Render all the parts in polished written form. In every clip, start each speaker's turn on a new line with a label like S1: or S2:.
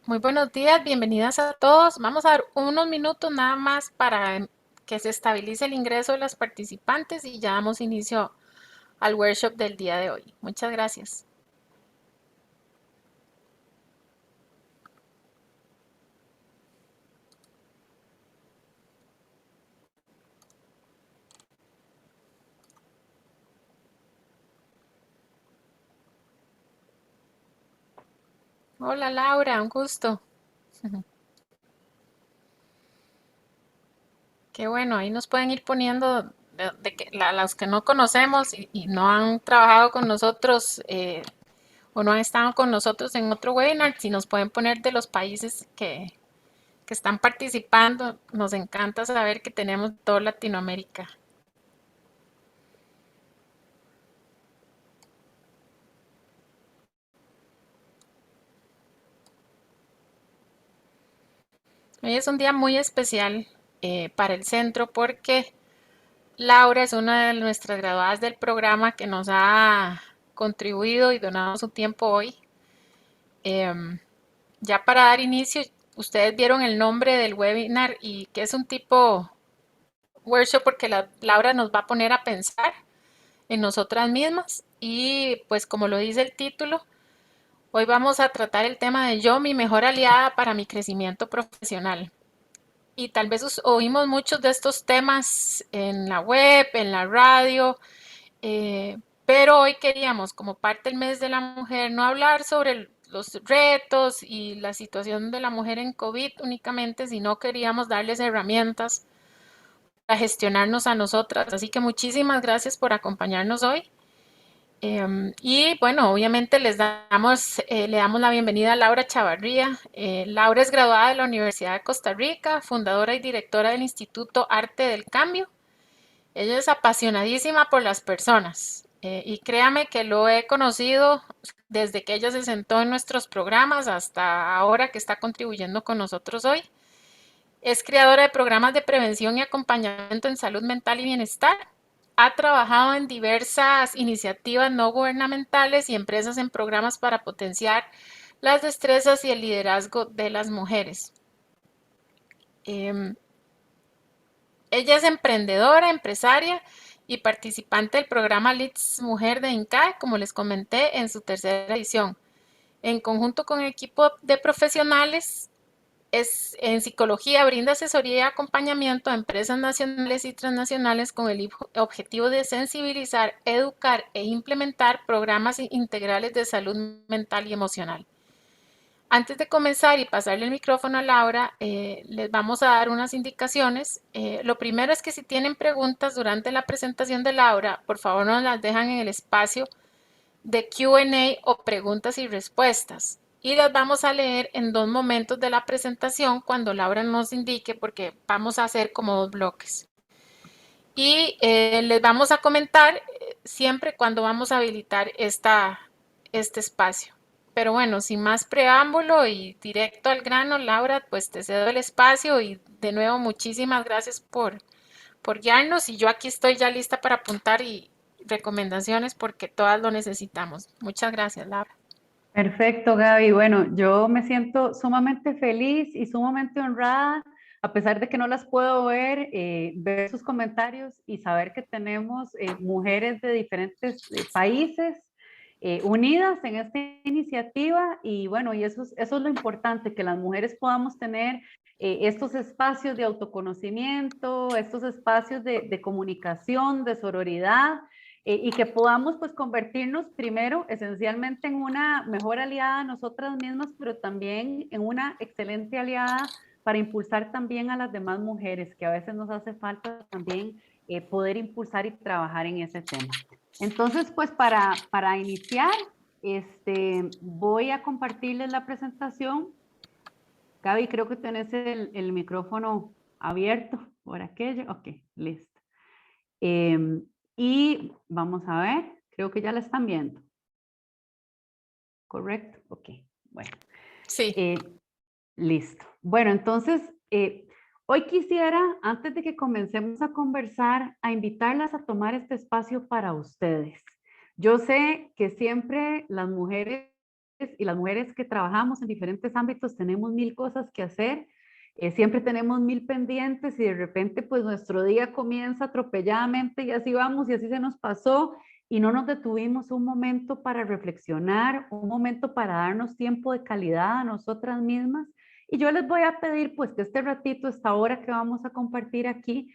S1: Muy buenos días, bienvenidas a todos. Vamos a dar unos minutos nada más para que se estabilice el ingreso de las participantes y ya damos inicio al workshop del día de hoy. Muchas gracias. Hola Laura, un gusto. Qué bueno, ahí nos pueden ir poniendo los que no conocemos y no han trabajado con nosotros o no han estado con nosotros en otro webinar, si nos pueden poner de los países que están participando. Nos encanta saber que tenemos toda Latinoamérica. Hoy es un día muy especial para el centro porque Laura es una de nuestras graduadas del programa que nos ha contribuido y donado su tiempo hoy. Em, ya para dar inicio, ustedes vieron el nombre del webinar y que es un tipo workshop porque Laura nos va a poner a pensar en nosotras mismas y pues como lo dice el título, hoy vamos a tratar el tema de yo, mi mejor aliada para mi crecimiento profesional. Y tal vez oímos muchos de estos temas en la web, en la radio, pero hoy queríamos, como parte del mes de la mujer, no hablar sobre los retos y la situación de la mujer en COVID únicamente, sino queríamos darles herramientas para gestionarnos a nosotras. Así que muchísimas gracias por acompañarnos hoy. Y bueno, obviamente le damos la bienvenida a Laura Chavarría. Laura es graduada de la Universidad de Costa Rica, fundadora y directora del Instituto Arte del Cambio. Ella es apasionadísima por las personas y créame que lo he conocido desde que ella se sentó en nuestros programas hasta ahora que está contribuyendo con nosotros hoy. Es creadora de programas de prevención y acompañamiento en salud mental y bienestar. Ha trabajado en diversas iniciativas no gubernamentales y empresas en programas para potenciar las destrezas y el liderazgo de las mujeres. Eh, Ella es emprendedora, empresaria y participante del programa Leads Mujer de INCAE, como les comenté, en su tercera edición. En conjunto con el equipo de profesionales, en psicología brinda asesoría y acompañamiento a empresas nacionales y transnacionales con el objetivo de sensibilizar, educar e implementar programas integrales de salud mental y emocional. Antes de comenzar y pasarle el micrófono a Laura, les vamos a dar unas indicaciones. Lo primero es que si tienen preguntas durante la presentación de Laura, por favor nos las dejan en el espacio de Q&A o preguntas y respuestas. Y las vamos a leer en dos momentos de la presentación cuando Laura nos indique, porque vamos a hacer como dos bloques. Y les vamos a comentar siempre cuando vamos a habilitar este espacio. Pero bueno, sin más preámbulo y directo al grano, Laura, pues te cedo el espacio y de nuevo muchísimas gracias por guiarnos y yo aquí estoy ya lista para apuntar y recomendaciones porque todas lo necesitamos. Muchas gracias, Laura.
S2: Perfecto, Gaby. Bueno, yo me siento sumamente feliz y sumamente honrada, a pesar de que no las puedo ver sus comentarios y saber que tenemos mujeres de diferentes países unidas en esta iniciativa. Y bueno, y eso es lo importante, que las mujeres podamos tener estos espacios de autoconocimiento, estos espacios de comunicación, de sororidad, y que podamos pues convertirnos primero esencialmente en una mejor aliada a nosotras mismas, pero también en una excelente aliada para impulsar también a las demás mujeres, que a veces nos hace falta también poder impulsar y trabajar en ese tema. Entonces, pues para iniciar, voy a compartirles la presentación. Gaby, creo que tenés el micrófono abierto por aquello. Ok, listo. Y vamos a ver, creo que ya la están viendo. ¿Correcto? Ok, bueno.
S1: Sí.
S2: Listo. Bueno, entonces, hoy quisiera, antes de que comencemos a conversar, a invitarlas a tomar este espacio para ustedes. Yo sé que siempre las mujeres y las mujeres que trabajamos en diferentes ámbitos tenemos mil cosas que hacer, siempre tenemos mil pendientes y de repente pues nuestro día comienza atropelladamente y así vamos y así se nos pasó y no nos detuvimos un momento para reflexionar, un momento para darnos tiempo de calidad a nosotras mismas. Y yo les voy a pedir pues que este ratito, esta hora que vamos a compartir aquí,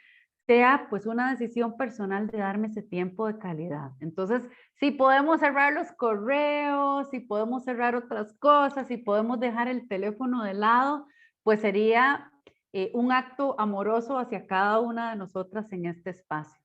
S2: sea pues una decisión personal de darme ese tiempo de calidad. Entonces, si podemos cerrar los correos, si podemos cerrar otras cosas, si podemos dejar el teléfono de lado, pues sería un acto amoroso hacia cada una de nosotras en este espacio.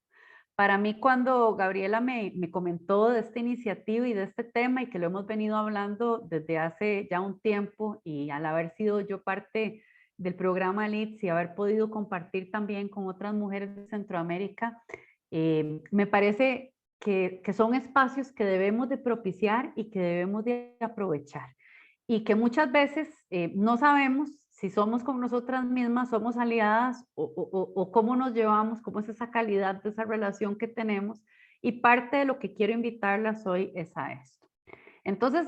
S2: Para mí, cuando Gabriela me comentó de esta iniciativa y de este tema y que lo hemos venido hablando desde hace ya un tiempo y al haber sido yo parte del programa LEADS y haber podido compartir también con otras mujeres de Centroamérica, me parece que son espacios que debemos de propiciar y que debemos de aprovechar y que muchas veces no sabemos si somos con nosotras mismas, somos aliadas o cómo nos llevamos, cómo es esa calidad de esa relación que tenemos. Y parte de lo que quiero invitarlas hoy es a esto. Entonces,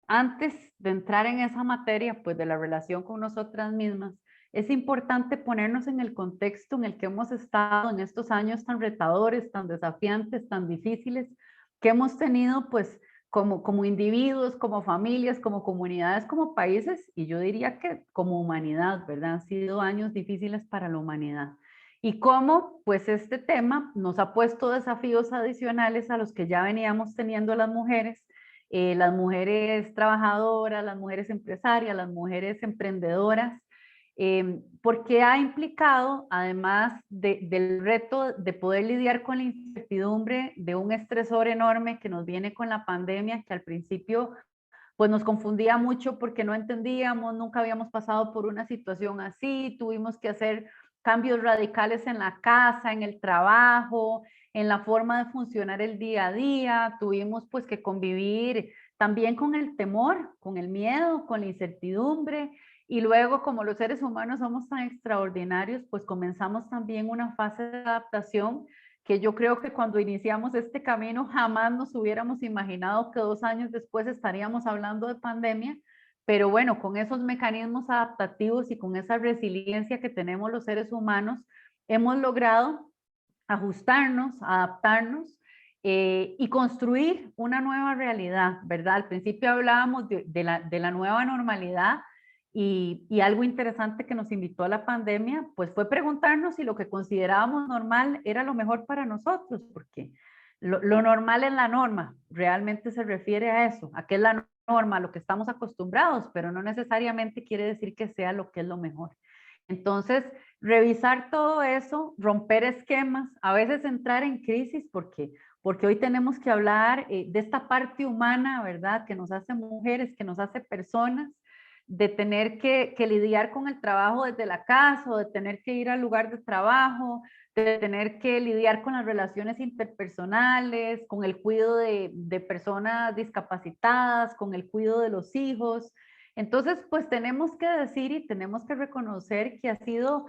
S2: antes de entrar en esa materia, pues de la relación con nosotras mismas, es importante ponernos en el contexto en el que hemos estado en estos años tan retadores, tan desafiantes, tan difíciles, que hemos tenido pues como individuos, como familias, como comunidades, como países, y yo diría que como humanidad, ¿verdad? Han sido años difíciles para la humanidad. Y cómo, pues este tema nos ha puesto desafíos adicionales a los que ya veníamos teniendo las mujeres trabajadoras, las mujeres empresarias, las mujeres emprendedoras, porque ha implicado, además del reto de poder lidiar con la incertidumbre de un estresor enorme que nos viene con la pandemia, que al principio pues nos confundía mucho porque no entendíamos, nunca habíamos pasado por una situación así, tuvimos que hacer cambios radicales en la casa, en el trabajo, en la forma de funcionar el día a día, tuvimos pues que convivir también con el temor, con el miedo, con la incertidumbre, y luego como los seres humanos somos tan extraordinarios, pues comenzamos también una fase de adaptación que yo creo que cuando iniciamos este camino jamás nos hubiéramos imaginado que 2 años después estaríamos hablando de pandemia, pero bueno, con esos mecanismos adaptativos y con esa resiliencia que tenemos los seres humanos, hemos logrado ajustarnos, adaptarnos y construir una nueva realidad, ¿verdad? Al principio hablábamos de la nueva normalidad y algo interesante que nos invitó a la pandemia, pues fue preguntarnos si lo que considerábamos normal era lo mejor para nosotros, porque lo normal es la norma, realmente se refiere a eso, a qué es la norma, a lo que estamos acostumbrados, pero no necesariamente quiere decir que sea lo que es lo mejor. Entonces, revisar todo eso, romper esquemas, a veces entrar en crisis porque hoy tenemos que hablar de esta parte humana, ¿verdad? Que nos hace mujeres, que nos hace personas, de tener que lidiar con el trabajo desde la casa, o de tener que ir al lugar de trabajo, de tener que lidiar con las relaciones interpersonales, con el cuidado de personas discapacitadas, con el cuidado de los hijos. Entonces, pues tenemos que decir y tenemos que reconocer que ha sido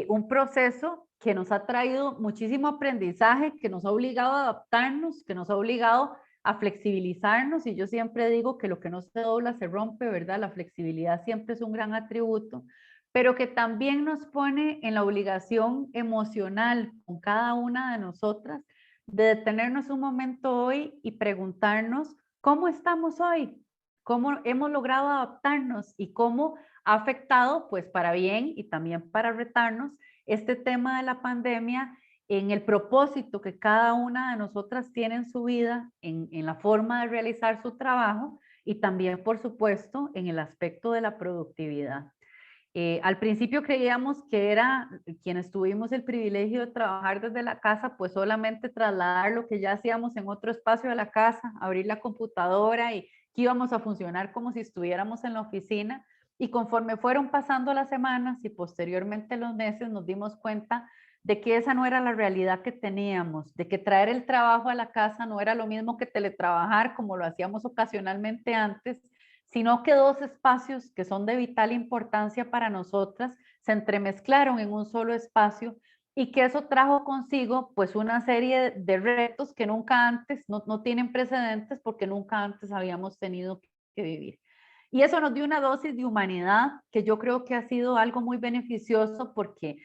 S2: un proceso que nos ha traído muchísimo aprendizaje, que nos ha obligado a adaptarnos, que nos ha obligado a flexibilizarnos. Y yo siempre digo que lo que no se dobla se rompe, ¿verdad? La flexibilidad siempre es un gran atributo, pero que también nos pone en la obligación emocional con cada una de nosotras de detenernos un momento hoy y preguntarnos cómo estamos hoy, cómo hemos logrado adaptarnos y cómo ha afectado, pues para bien y también para retarnos, este tema de la pandemia en el propósito que cada una de nosotras tiene en su vida, en la forma de realizar su trabajo y también, por supuesto, en el aspecto de la productividad. Al principio creíamos que era quienes tuvimos el privilegio de trabajar desde la casa, pues solamente trasladar lo que ya hacíamos en otro espacio de la casa, abrir la computadora y que íbamos a funcionar como si estuviéramos en la oficina. Y conforme fueron pasando las semanas y posteriormente los meses, nos dimos cuenta de que esa no era la realidad que teníamos, de que traer el trabajo a la casa no era lo mismo que teletrabajar como lo hacíamos ocasionalmente antes, sino que dos espacios que son de vital importancia para nosotras se entremezclaron en un solo espacio y que eso trajo consigo pues una serie de retos que nunca antes, no tienen precedentes porque nunca antes habíamos tenido que vivir. Y eso nos dio una dosis de humanidad que yo creo que ha sido algo muy beneficioso porque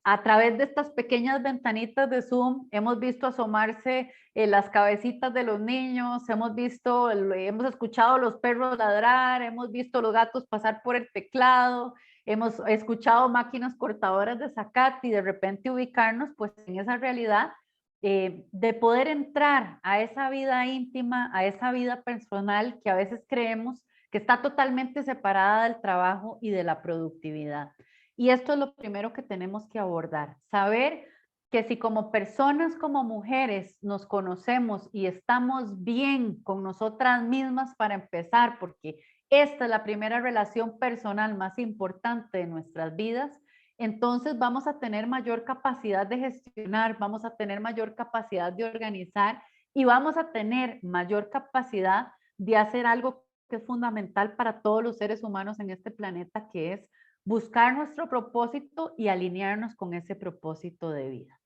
S2: a través de estas pequeñas ventanitas de Zoom hemos visto asomarse las cabecitas de los niños, hemos escuchado los perros ladrar, hemos visto los gatos pasar por el teclado, hemos escuchado máquinas cortadoras de zacate y de repente ubicarnos pues en esa realidad de poder entrar a esa vida íntima, a esa vida personal que a veces creemos que está totalmente separada del trabajo y de la productividad. Y esto es lo primero que tenemos que abordar, saber que si como personas, como mujeres, nos conocemos y estamos bien con nosotras mismas para empezar, porque esta es la primera relación personal más importante de nuestras vidas, entonces vamos a tener mayor capacidad de gestionar, vamos a tener mayor capacidad de organizar y vamos a tener mayor capacidad de hacer algo que es fundamental para todos los seres humanos en este planeta, que es buscar nuestro propósito y alinearnos con ese propósito de vida.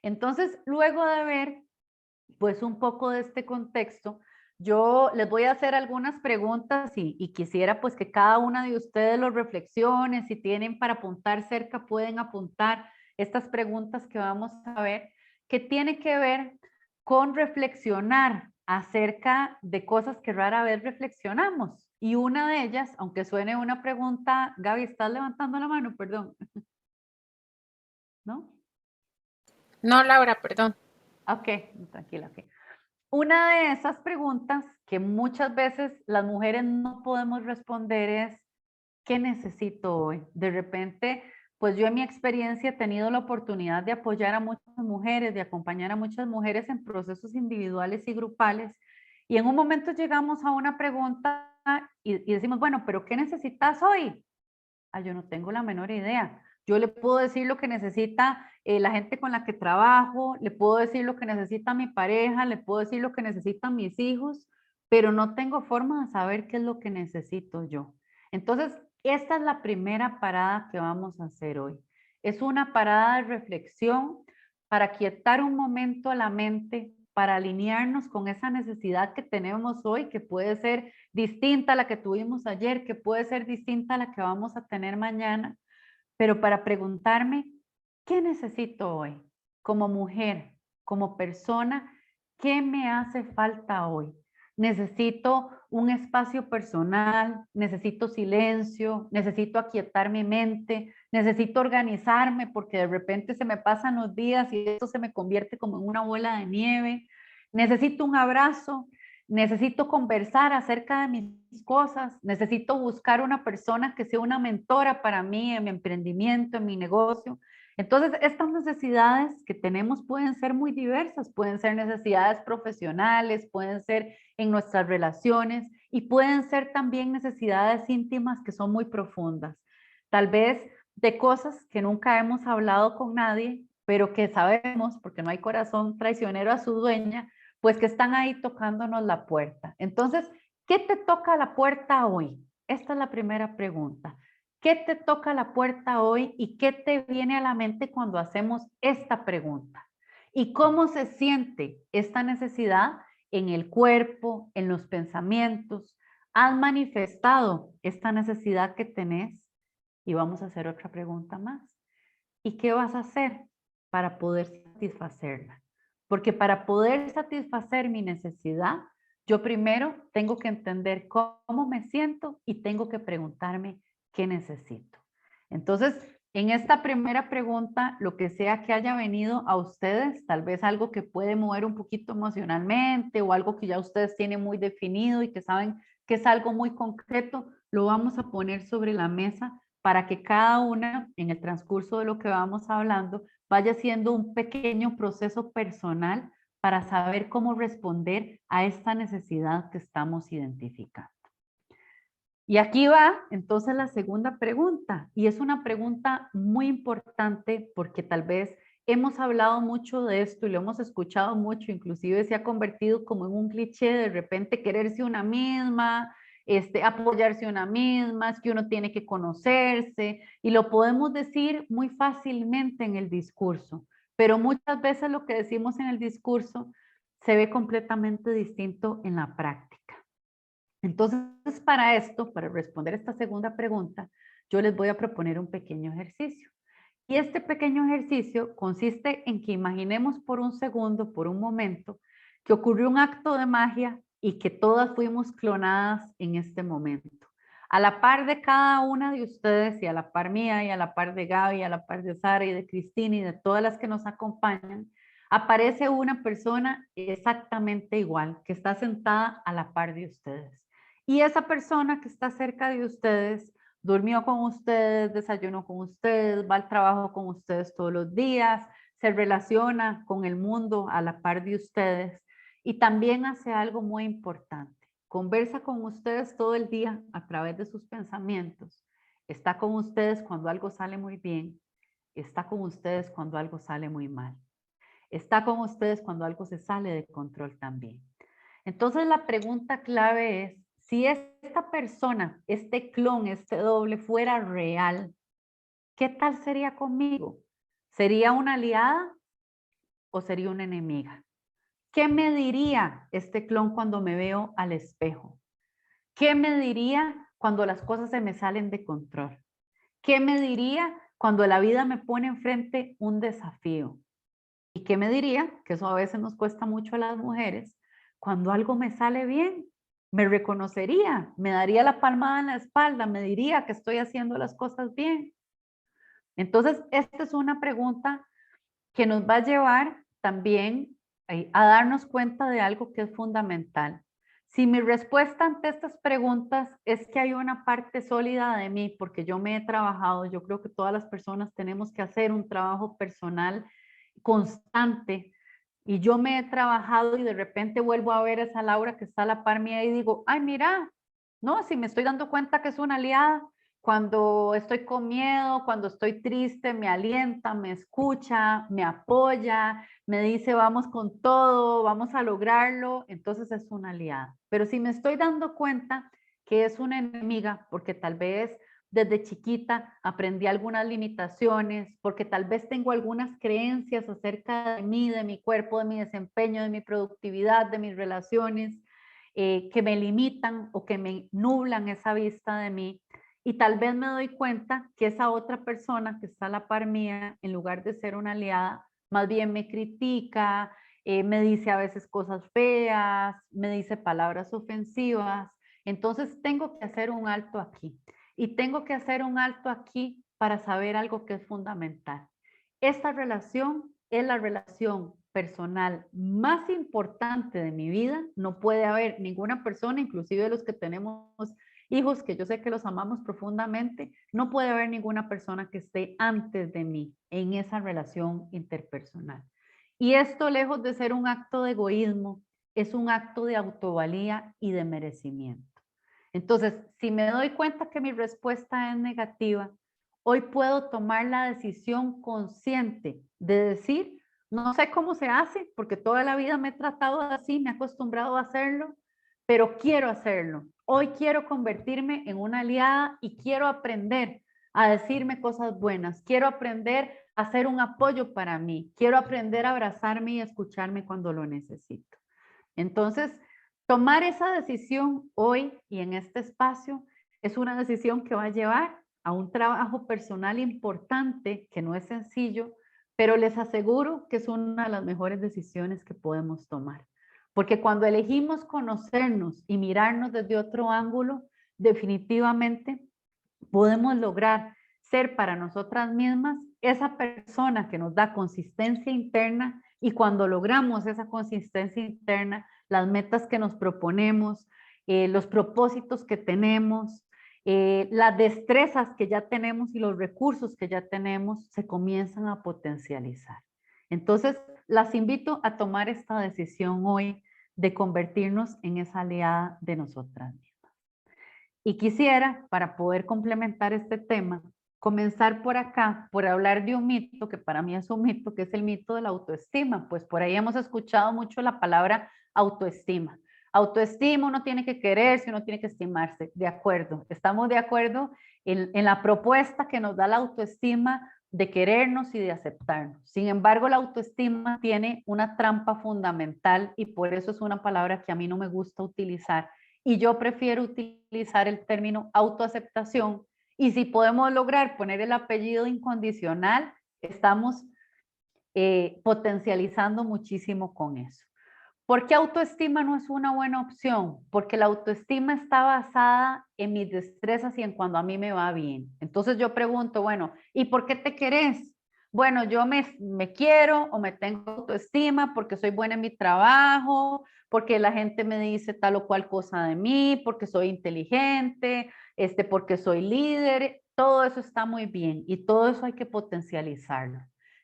S2: Entonces, luego de ver pues un poco de este contexto, yo les voy a hacer algunas preguntas y quisiera pues que cada una de ustedes lo reflexione. Si tienen para apuntar cerca, pueden apuntar estas preguntas que vamos a ver, que tiene que ver con reflexionar acerca de cosas que rara vez reflexionamos. Y una de ellas, aunque suene una pregunta, Gaby, estás levantando la mano, perdón, ¿no?
S1: No, Laura, perdón.
S2: Ok, tranquila, ok. Una de esas preguntas que muchas veces las mujeres no podemos responder es, ¿qué necesito hoy? De repente, pues yo en mi experiencia he tenido la oportunidad de apoyar a muchas mujeres, de acompañar a muchas mujeres en procesos individuales y grupales. Y en un momento llegamos a una pregunta y decimos, bueno, pero ¿qué necesitas hoy? Ah, yo no tengo la menor idea. Yo le puedo decir lo que necesita la gente con la que trabajo, le puedo decir lo que necesita mi pareja, le puedo decir lo que necesitan mis hijos, pero no tengo forma de saber qué es lo que necesito yo. Entonces, esta es la primera parada que vamos a hacer hoy. Es una parada de reflexión para quietar un momento a la mente, para alinearnos con esa necesidad que tenemos hoy, que puede ser distinta a la que tuvimos ayer, que puede ser distinta a la que vamos a tener mañana, pero para preguntarme, ¿qué necesito hoy? Como mujer, como persona, ¿qué me hace falta hoy? Necesito un espacio personal, necesito silencio, necesito aquietar mi mente, necesito organizarme porque de repente se me pasan los días y esto se me convierte como en una bola de nieve. Necesito un abrazo, necesito conversar acerca de mis cosas, necesito buscar una persona que sea una mentora para mí en mi emprendimiento, en mi negocio. Entonces, estas necesidades que tenemos pueden ser muy diversas, pueden ser necesidades profesionales, pueden ser en nuestras relaciones y pueden ser también necesidades íntimas que son muy profundas. Tal vez de cosas que nunca hemos hablado con nadie, pero que sabemos, porque no hay corazón traicionero a su dueña, pues que están ahí tocándonos la puerta. Entonces, ¿qué te toca la puerta hoy? Esta es la primera pregunta. ¿Qué te toca la puerta hoy y qué te viene a la mente cuando hacemos esta pregunta? ¿Y cómo se siente esta necesidad en el cuerpo, en los pensamientos? ¿Has manifestado esta necesidad que tenés? Y vamos a hacer otra pregunta más. ¿Y qué vas a hacer para poder satisfacerla? Porque para poder satisfacer mi necesidad, yo primero tengo que entender cómo me siento y tengo que preguntarme qué necesito. Entonces, en esta primera pregunta, lo que sea que haya venido a ustedes, tal vez algo que puede mover un poquito emocionalmente o algo que ya ustedes tienen muy definido y que saben que es algo muy concreto, lo vamos a poner sobre la mesa para que cada una, en el transcurso de lo que vamos hablando, vaya haciendo un pequeño proceso personal para saber cómo responder a esta necesidad que estamos identificando. Y aquí va entonces la segunda pregunta, y es una pregunta muy importante porque tal vez hemos hablado mucho de esto y lo hemos escuchado mucho, inclusive se ha convertido como en un cliché de repente quererse una misma, apoyarse una misma, es que uno tiene que conocerse y lo podemos decir muy fácilmente en el discurso, pero muchas veces lo que decimos en el discurso se ve completamente distinto en la práctica. Entonces, para esto, para responder esta segunda pregunta, yo les voy a proponer un pequeño ejercicio. Y este pequeño ejercicio consiste en que imaginemos por un segundo, por un momento, que ocurrió un acto de magia y que todas fuimos clonadas en este momento. A la par de cada una de ustedes y a la par mía y a la par de Gaby, a la par de Sara y de Cristina y de todas las que nos acompañan, aparece una persona exactamente igual, que está sentada a la par de ustedes. Y esa persona que está cerca de ustedes durmió con ustedes, desayunó con ustedes, va al trabajo con ustedes todos los días, se relaciona con el mundo a la par de ustedes y también hace algo muy importante. Conversa con ustedes todo el día a través de sus pensamientos. Está con ustedes cuando algo sale muy bien. Está con ustedes cuando algo sale muy mal. Está con ustedes cuando algo se sale de control también. Entonces la pregunta clave es, si esta persona, este clon, este doble fuera real, ¿qué tal sería conmigo? ¿Sería una aliada o sería una enemiga? ¿Qué me diría este clon cuando me veo al espejo? ¿Qué me diría cuando las cosas se me salen de control? ¿Qué me diría cuando la vida me pone enfrente un desafío? ¿Y qué me diría? Que eso a veces nos cuesta mucho a las mujeres. Cuando algo me sale bien, me reconocería, me daría la palmada en la espalda, me diría que estoy haciendo las cosas bien. Entonces, esta es una pregunta que nos va a llevar también a darnos cuenta de algo que es fundamental. Si mi respuesta ante estas preguntas es que hay una parte sólida de mí, porque yo me he trabajado, yo creo que todas las personas tenemos que hacer un trabajo personal constante y yo me he trabajado y de repente vuelvo a ver a esa Laura que está a la par mía y digo, ay, mira, no, si me estoy dando cuenta que es una aliada, cuando estoy con miedo, cuando estoy triste, me alienta, me escucha, me apoya, me dice vamos con todo, vamos a lograrlo, entonces es una aliada. Pero si me estoy dando cuenta que es una enemiga, porque tal vez desde chiquita aprendí algunas limitaciones, porque tal vez tengo algunas creencias acerca de mí, de mi cuerpo, de mi desempeño, de mi productividad, de mis relaciones, que me limitan o que me nublan esa vista de mí. Y tal vez me doy cuenta que esa otra persona que está a la par mía, en lugar de ser una aliada, más bien me critica, me dice a veces cosas feas, me dice palabras ofensivas. Entonces tengo que hacer un alto aquí. Y tengo que hacer un alto aquí para saber algo que es fundamental. Esta relación es la relación personal más importante de mi vida. No puede haber ninguna persona, inclusive los que tenemos hijos, que yo sé que los amamos profundamente, no puede haber ninguna persona que esté antes de mí en esa relación interpersonal. Y esto, lejos de ser un acto de egoísmo, es un acto de autovalía y de merecimiento. Entonces, si me doy cuenta que mi respuesta es negativa, hoy puedo tomar la decisión consciente de decir, no sé cómo se hace, porque toda la vida me he tratado así, me he acostumbrado a hacerlo, pero quiero hacerlo. Hoy quiero convertirme en una aliada y quiero aprender a decirme cosas buenas. Quiero aprender a ser un apoyo para mí. Quiero aprender a abrazarme y escucharme cuando lo necesito. Entonces, tomar esa decisión hoy y en este espacio es una decisión que va a llevar a un trabajo personal importante, que no es sencillo, pero les aseguro que es una de las mejores decisiones que podemos tomar. Porque cuando elegimos conocernos y mirarnos desde otro ángulo, definitivamente podemos lograr ser para nosotras mismas esa persona que nos da consistencia interna y cuando logramos esa consistencia interna, las metas que nos proponemos, los propósitos que tenemos, las destrezas que ya tenemos y los recursos que ya tenemos se comienzan a potencializar. Entonces, las invito a tomar esta decisión hoy de convertirnos en esa aliada de nosotras mismas. Y quisiera, para poder complementar este tema, comenzar por acá, por hablar de un mito que para mí es un mito, que es el mito de la autoestima. Pues por ahí hemos escuchado mucho la palabra autoestima. Autoestima, uno tiene que quererse, uno tiene que estimarse. De acuerdo, estamos de acuerdo en la propuesta que nos da la autoestima de querernos y de aceptarnos. Sin embargo, la autoestima tiene una trampa fundamental y por eso es una palabra que a mí no me gusta utilizar y yo prefiero utilizar el término autoaceptación. Y si podemos lograr poner el apellido incondicional, estamos potencializando muchísimo con eso. ¿Por qué autoestima no es una buena opción? Porque la autoestima está basada en mis destrezas y en cuando a mí me va bien. Entonces yo pregunto, bueno, ¿y por qué te querés? Bueno, yo me quiero o me tengo autoestima porque soy buena en mi trabajo, porque la gente me dice tal o cual cosa de mí, porque soy inteligente, porque soy líder. Todo eso está muy bien y todo eso hay que potencializarlo.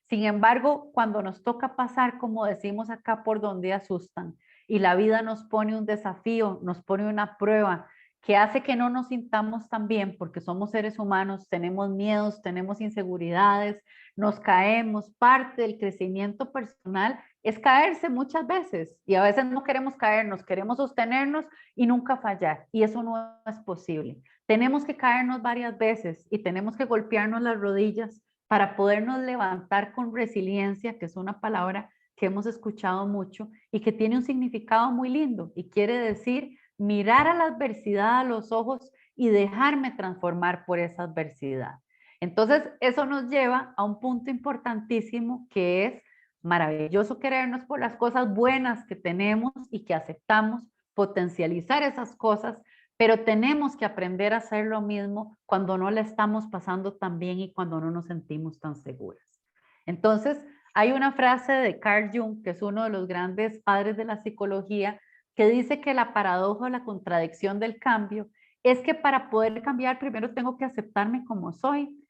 S2: Sin embargo, cuando nos toca pasar, como decimos acá, por donde asustan, y la vida nos pone un desafío, nos pone una prueba que hace que no nos sintamos tan bien, porque somos seres humanos, tenemos miedos, tenemos inseguridades, nos caemos. Parte del crecimiento personal es caerse muchas veces, y a veces no queremos caernos, queremos sostenernos y nunca fallar, y eso no es posible. Tenemos que caernos varias veces y tenemos que golpearnos las rodillas para podernos levantar con resiliencia, que es una palabra que hemos escuchado mucho y que tiene un significado muy lindo y quiere decir mirar a la adversidad a los ojos y dejarme transformar por esa adversidad. Entonces, eso nos lleva a un punto importantísimo que es maravilloso querernos por las cosas buenas que tenemos y que aceptamos, potencializar esas cosas, pero tenemos que aprender a hacer lo mismo cuando no la estamos pasando tan bien y cuando no nos sentimos tan seguras. Entonces, hay una frase de Carl Jung, que es uno de los grandes padres de la psicología, que dice que la paradoja o la contradicción del cambio es que para poder cambiar primero tengo que aceptarme como soy.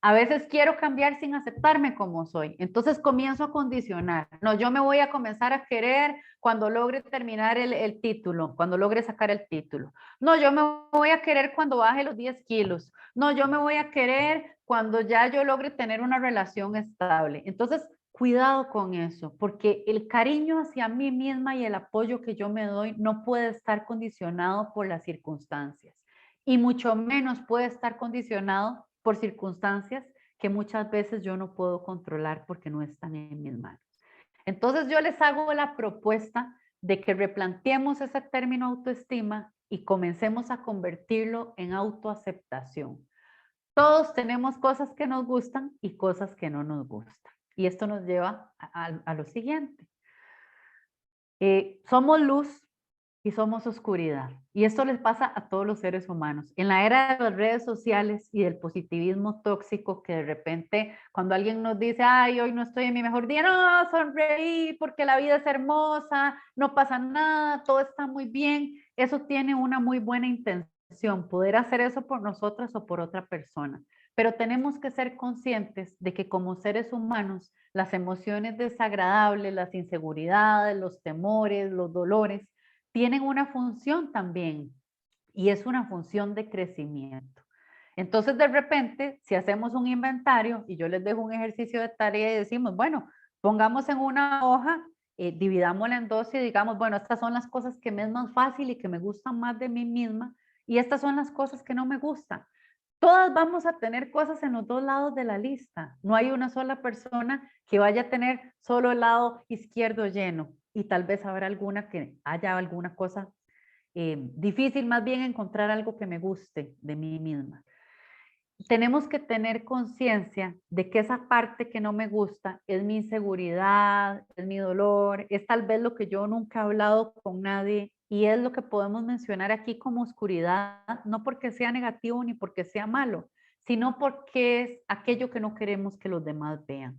S2: A veces quiero cambiar sin aceptarme como soy. Entonces comienzo a condicionar. No, yo me voy a comenzar a querer cuando logre terminar el título, cuando logre sacar el título. No, yo me voy a querer cuando baje los 10 kilos. No, yo me voy a querer cuando ya yo logre tener una relación estable. Entonces, cuidado con eso, porque el cariño hacia mí misma y el apoyo que yo me doy no puede estar condicionado por las circunstancias y mucho menos puede estar condicionado por circunstancias que muchas veces yo no puedo controlar porque no están en mis manos. Entonces yo les hago la propuesta de que replanteemos ese término autoestima y comencemos a convertirlo en autoaceptación. Todos tenemos cosas que nos gustan y cosas que no nos gustan. Y esto nos lleva a lo siguiente. Somos luz y somos oscuridad. Y esto les pasa a todos los seres humanos. En la era de las redes sociales y del positivismo tóxico, que de repente cuando alguien nos dice, ay, hoy no estoy en mi mejor día, no, sonreí porque la vida es hermosa, no pasa nada, todo está muy bien. Eso tiene una muy buena intención, poder hacer eso por nosotras o por otra persona. Pero tenemos que ser conscientes de que como seres humanos, las emociones desagradables, las inseguridades, los temores, los dolores, tienen una función también y es una función de crecimiento. Entonces, de repente, si hacemos un inventario y yo les dejo un ejercicio de tarea y decimos, bueno, pongamos en una hoja, dividámosla en dos y digamos, bueno, estas son las cosas que me es más fácil y que me gustan más de mí misma y estas son las cosas que no me gustan. Todas vamos a tener cosas en los dos lados de la lista. No hay una sola persona que vaya a tener solo el lado izquierdo lleno y tal vez habrá alguna que haya alguna cosa difícil, más bien encontrar algo que me guste de mí misma. Tenemos que tener conciencia de que esa parte que no me gusta es mi inseguridad, es mi dolor, es tal vez lo que yo nunca he hablado con nadie y es lo que podemos mencionar aquí como oscuridad, no porque sea negativo ni porque sea malo, sino porque es aquello que no queremos que los demás vean.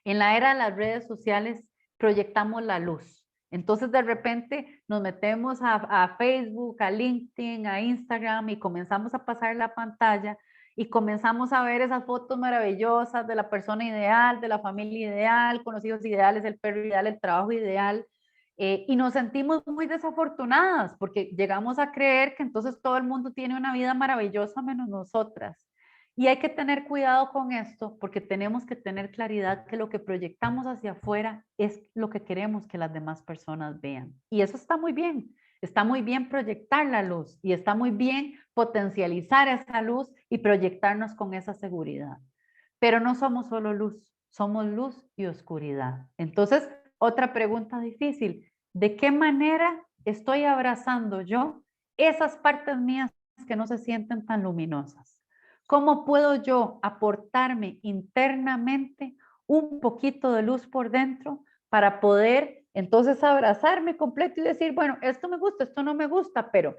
S2: En la era de las redes sociales proyectamos la luz. Entonces de repente nos metemos a Facebook, a LinkedIn, a Instagram y comenzamos a pasar la pantalla y comenzamos a ver esas fotos maravillosas de la persona ideal, de la familia ideal, con los hijos ideales, el perro ideal, el trabajo ideal, y nos sentimos muy desafortunadas porque llegamos a creer que entonces todo el mundo tiene una vida maravillosa menos nosotras. Y hay que tener cuidado con esto porque tenemos que tener claridad que lo que proyectamos hacia afuera es lo que queremos que las demás personas vean. Y eso está muy bien. Está muy bien proyectar la luz y está muy bien potencializar esa luz y proyectarnos con esa seguridad. Pero no somos solo luz y oscuridad. Entonces, otra pregunta difícil, ¿de qué manera estoy abrazando yo esas partes mías que no se sienten tan luminosas. ¿Cómo puedo yo aportarme internamente un poquito de luz por dentro para poder entonces abrazarme completo y decir, bueno, esto me gusta, esto no me gusta, pero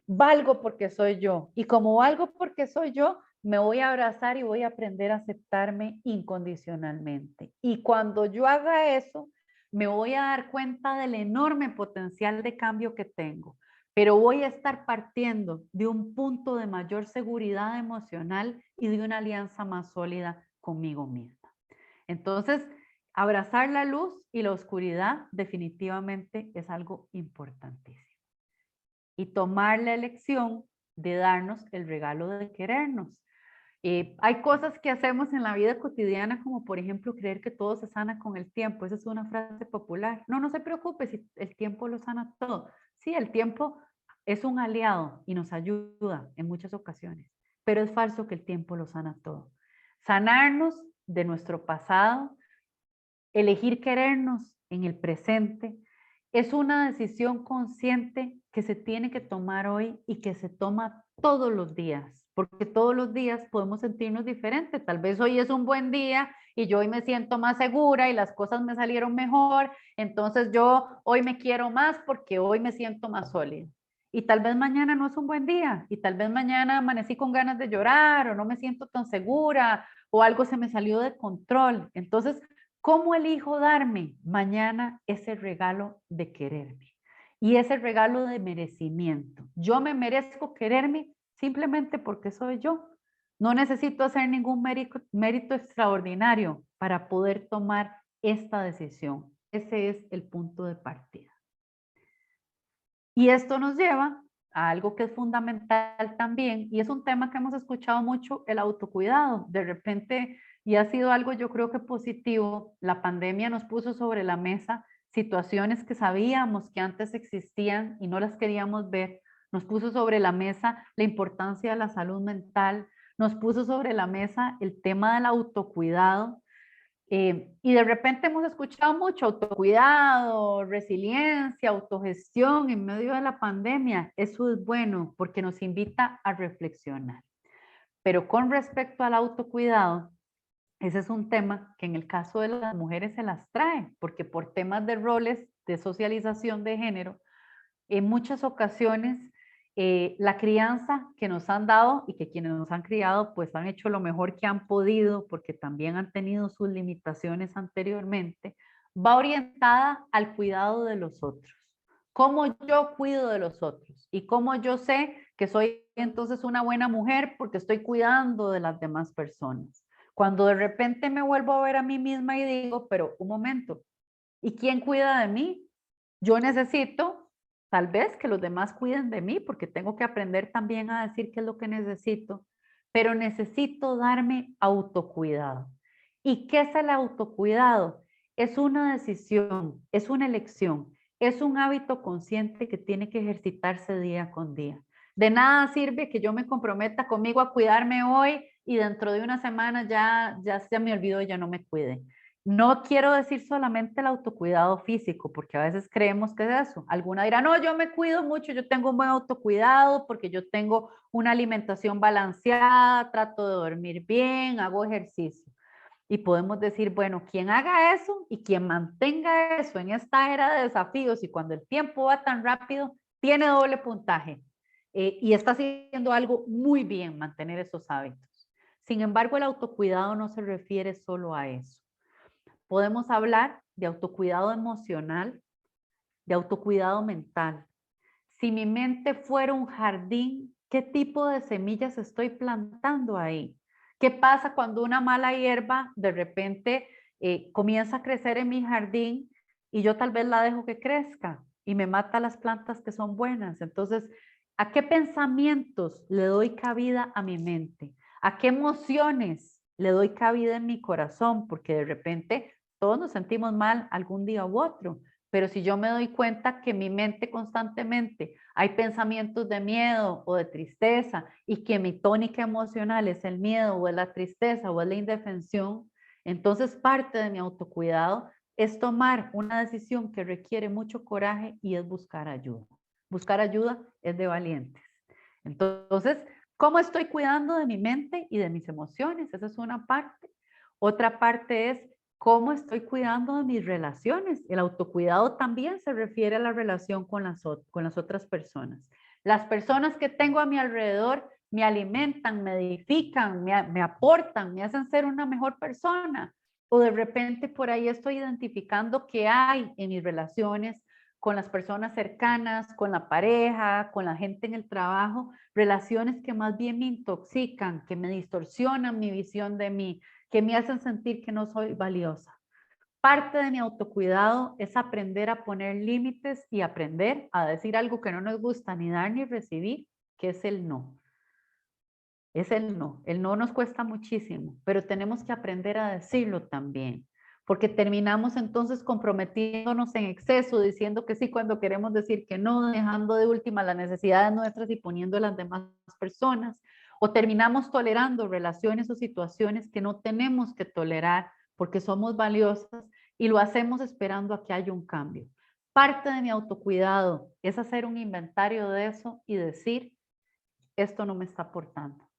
S2: valgo porque soy yo. Y como valgo porque soy yo, me voy a abrazar y voy a aprender a aceptarme incondicionalmente. Y cuando yo haga eso, me voy a dar cuenta del enorme potencial de cambio que tengo. Pero voy a estar partiendo de un punto de mayor seguridad emocional y de una alianza más sólida conmigo misma. Entonces, abrazar la luz y la oscuridad definitivamente es algo importantísimo. Y tomar la elección de darnos el regalo de querernos. Hay cosas que hacemos en la vida cotidiana, como por ejemplo creer que todo se sana con el tiempo. Esa es una frase popular. No, no se preocupe si el tiempo lo sana todo. Sí, el tiempo es un aliado y nos ayuda en muchas ocasiones, pero es falso que el tiempo lo sana todo. Sanarnos de nuestro pasado, elegir querernos en el presente, es una decisión consciente que se tiene que tomar hoy y que se toma todos los días, porque todos los días podemos sentirnos diferentes. Tal vez hoy es un buen día y yo hoy me siento más segura y las cosas me salieron mejor, entonces yo hoy me quiero más porque hoy me siento más sólida. Y tal vez mañana no es un buen día y tal vez mañana amanecí con ganas de llorar o no me siento tan segura o algo se me salió de control. Entonces, ¿cómo elijo darme mañana ese regalo de quererme? Y ese regalo de merecimiento. Yo me merezco quererme simplemente porque soy yo. No necesito hacer ningún mérito extraordinario para poder tomar esta decisión. Ese es el punto de partida. Y esto nos lleva a algo que es fundamental también, y es un tema que hemos escuchado mucho, el autocuidado. De repente, y ha sido algo yo creo que positivo, la pandemia nos puso sobre la mesa situaciones que sabíamos que antes existían y no las queríamos ver. Nos puso sobre la mesa la importancia de la salud mental, nos puso sobre la mesa el tema del autocuidado, y de repente hemos escuchado mucho autocuidado, resiliencia, autogestión en medio de la pandemia. Eso es bueno porque nos invita a reflexionar. Pero con respecto al autocuidado, ese es un tema que en el caso de las mujeres se las trae, porque por temas de roles, de socialización de género, en muchas ocasiones la crianza que nos han dado y que quienes nos han criado pues han hecho lo mejor que han podido porque también han tenido sus limitaciones anteriormente, va orientada al cuidado de los otros. Cómo yo cuido de los otros y cómo yo sé que soy entonces una buena mujer porque estoy cuidando de las demás personas. Cuando de repente me vuelvo a ver a mí misma y digo, pero un momento, ¿y quién cuida de mí? Yo necesito tal vez que los demás cuiden de mí porque tengo que aprender también a decir qué es lo que necesito, pero necesito darme autocuidado. ¿Y qué es el autocuidado? Es una decisión, es una elección, es un hábito consciente que tiene que ejercitarse día con día. De nada sirve que yo me comprometa conmigo a cuidarme hoy y dentro de una semana ya se me olvidó y ya no me cuide. No quiero decir solamente el autocuidado físico, porque a veces creemos que es eso. Alguna dirá, no, yo me cuido mucho, yo tengo un buen autocuidado porque yo tengo una alimentación balanceada, trato de dormir bien, hago ejercicio. Y podemos decir, bueno, quien haga eso y quien mantenga eso en esta era de desafíos y cuando el tiempo va tan rápido, tiene doble puntaje. Y está haciendo algo muy bien mantener esos hábitos. Sin embargo, el autocuidado no se refiere solo a eso. Podemos hablar de autocuidado emocional, de autocuidado mental. Si mi mente fuera un jardín, ¿qué tipo de semillas estoy plantando ahí? ¿Qué pasa cuando una mala hierba de repente comienza a crecer en mi jardín y yo tal vez la dejo que crezca y me mata las plantas que son buenas? Entonces, ¿a qué pensamientos le doy cabida a mi mente? ¿A qué emociones le doy cabida en mi corazón? Porque de repente todos nos sentimos mal algún día u otro, pero si yo me doy cuenta que mi mente constantemente hay pensamientos de miedo o de tristeza y que mi tónica emocional es el miedo o es la tristeza o es la indefensión, entonces parte de mi autocuidado es tomar una decisión que requiere mucho coraje y es buscar ayuda. Buscar ayuda es de valientes. Entonces, ¿cómo estoy cuidando de mi mente y de mis emociones? Esa es una parte. Otra parte es cómo estoy cuidando de mis relaciones. El autocuidado también se refiere a la relación con las otras personas. Las personas que tengo a mi alrededor me alimentan, me edifican, me aportan, me hacen ser una mejor persona. O de repente por ahí estoy identificando qué hay en mis relaciones con las personas cercanas, con la pareja, con la gente en el trabajo, relaciones que más bien me intoxican, que me distorsionan mi visión de mí, que me hacen sentir que no soy valiosa. Parte de mi autocuidado es aprender a poner límites y aprender a decir algo que no nos gusta ni dar ni recibir, que es el no. Es el no. El no nos cuesta muchísimo, pero tenemos que aprender a decirlo también, porque terminamos entonces comprometiéndonos en exceso, diciendo que sí cuando queremos decir que no, dejando de última las necesidades nuestras y poniendo a las demás personas, o terminamos tolerando relaciones o situaciones que no tenemos que tolerar porque somos valiosas y lo hacemos esperando a que haya un cambio. Parte de mi autocuidado es hacer un inventario de eso y decir, esto no me está aportando.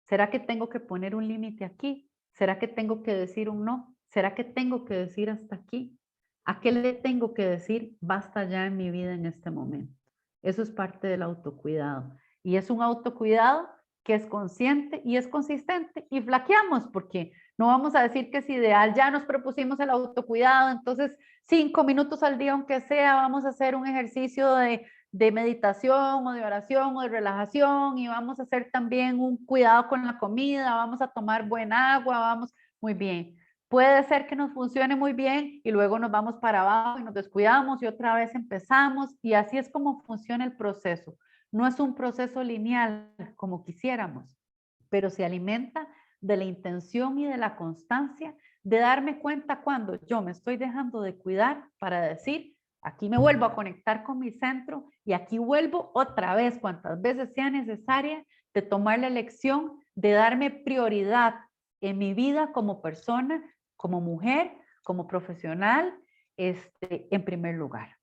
S2: ¿Será que tengo que poner un límite aquí? ¿Será que tengo que decir un no? ¿Será que tengo que decir hasta aquí? ¿A qué le tengo que decir basta ya en mi vida en este momento? Eso es parte del autocuidado. Y es un autocuidado que es consciente y es consistente y flaqueamos porque no vamos a decir que es ideal. Ya nos propusimos el autocuidado, entonces 5 minutos al día, aunque sea, vamos a hacer un ejercicio de meditación o de oración o de relajación y vamos a hacer también un cuidado con la comida, vamos a tomar buen agua, vamos muy bien. Puede ser que nos funcione muy bien y luego nos vamos para abajo y nos descuidamos y otra vez empezamos y así es como funciona el proceso. No es un proceso lineal como quisiéramos, pero se alimenta de la intención y de la constancia de darme cuenta cuando yo me estoy dejando de cuidar para decir, aquí me vuelvo a conectar con mi centro y aquí vuelvo otra vez, cuantas veces sea necesaria, de tomar la elección de darme prioridad en mi vida como persona, como mujer, como profesional, en primer lugar.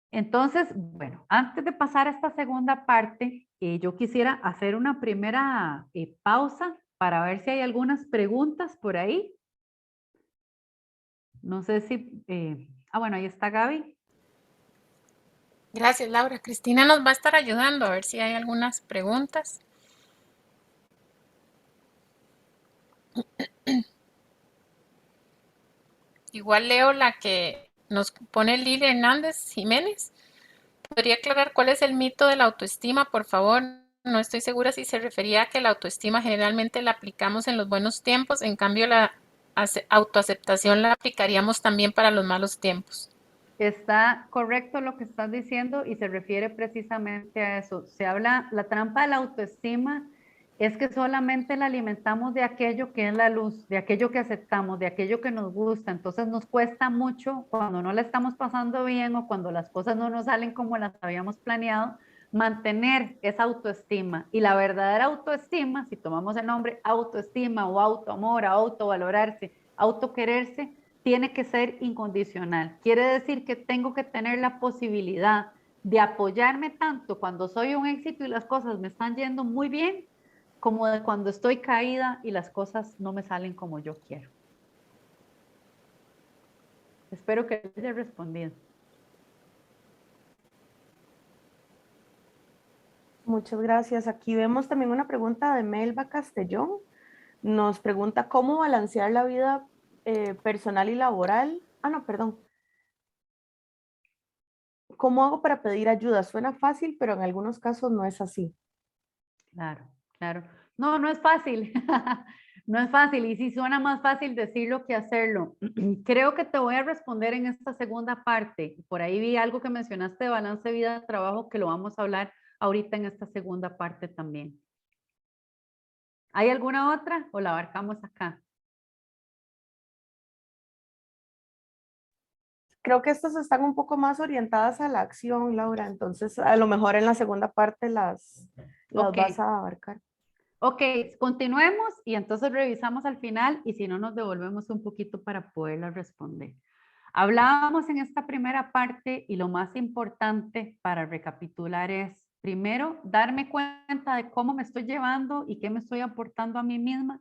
S2: Entonces, bueno, antes de pasar a esta segunda parte, yo quisiera hacer una primera pausa para ver si hay algunas preguntas por ahí. No sé si... bueno, ahí está Gaby.
S1: Gracias, Laura. Cristina nos va a estar ayudando a ver si hay algunas preguntas. Igual leo la que nos pone Lili Hernández Jiménez. ¿Podría aclarar cuál es el mito de la autoestima, por favor? No estoy segura si se refería a que la autoestima generalmente la aplicamos en los buenos tiempos, en cambio la autoaceptación la aplicaríamos también para los malos tiempos.
S2: Está correcto lo que estás diciendo y se refiere precisamente a eso. Se habla, la trampa de la autoestima es que solamente la alimentamos de aquello que es la luz, de aquello que aceptamos, de aquello que nos gusta. Entonces nos cuesta mucho cuando no la estamos pasando bien o cuando las cosas no nos salen como las habíamos planeado, mantener esa autoestima. Y la verdadera autoestima, si tomamos el nombre autoestima o autoamor, autovalorarse, autoquererse, tiene que ser incondicional. Quiere decir que tengo que tener la posibilidad de apoyarme tanto cuando soy un éxito y las cosas me están yendo muy bien, como de cuando estoy caída y las cosas no me salen como yo quiero. Espero que les haya respondido.
S3: Muchas gracias. Aquí vemos también una pregunta de Melba Castellón. Nos pregunta cómo balancear la vida personal y laboral. No, perdón. ¿Cómo hago para pedir ayuda? Suena fácil, pero en algunos casos no es así.
S2: Claro, claro. No, no es fácil. No es fácil y sí suena más fácil decirlo que hacerlo. Creo que te voy a responder en esta segunda parte. Por ahí vi algo que mencionaste de balance vida-trabajo que lo vamos a hablar ahorita en esta segunda parte también. ¿Hay alguna otra o la abarcamos acá?
S3: Creo que estas están un poco más orientadas a la acción, Laura. Entonces, a lo mejor en la segunda parte las
S2: Ok,
S3: vas a abarcar.
S2: ok, continuemos y entonces revisamos al final y si no nos devolvemos un poquito para poderla responder. Hablábamos en esta primera parte y lo más importante para recapitular es, primero, darme cuenta de cómo me estoy llevando y qué me estoy aportando a mí misma.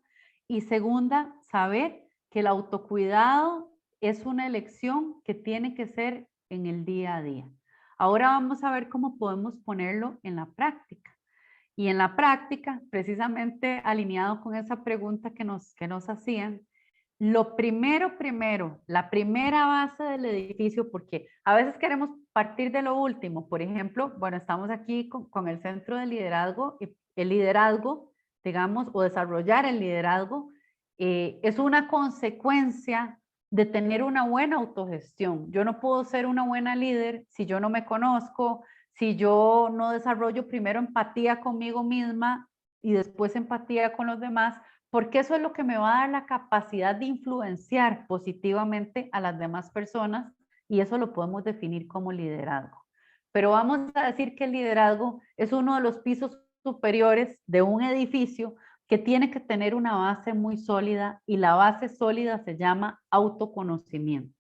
S2: Y segunda, saber que el autocuidado es una elección que tiene que ser en el día a día. Ahora vamos a ver cómo podemos ponerlo en la práctica. Y en la práctica, precisamente alineado con esa pregunta que nos hacían, lo primero, la primera base del edificio, porque a veces queremos partir de lo último. Por ejemplo, bueno, estamos aquí con el centro de liderazgo. El liderazgo, digamos, o desarrollar el liderazgo, es una consecuencia de tener una buena autogestión. Yo no puedo ser una buena líder si yo no me conozco, si yo no desarrollo primero empatía conmigo misma y después empatía con los demás, porque eso es lo que me va a dar la capacidad de influenciar positivamente a las demás personas y eso lo podemos definir como liderazgo. Pero vamos a decir que el liderazgo es uno de los pisos superiores de un edificio que tiene que tener una base muy sólida y la base sólida se llama autoconocimiento.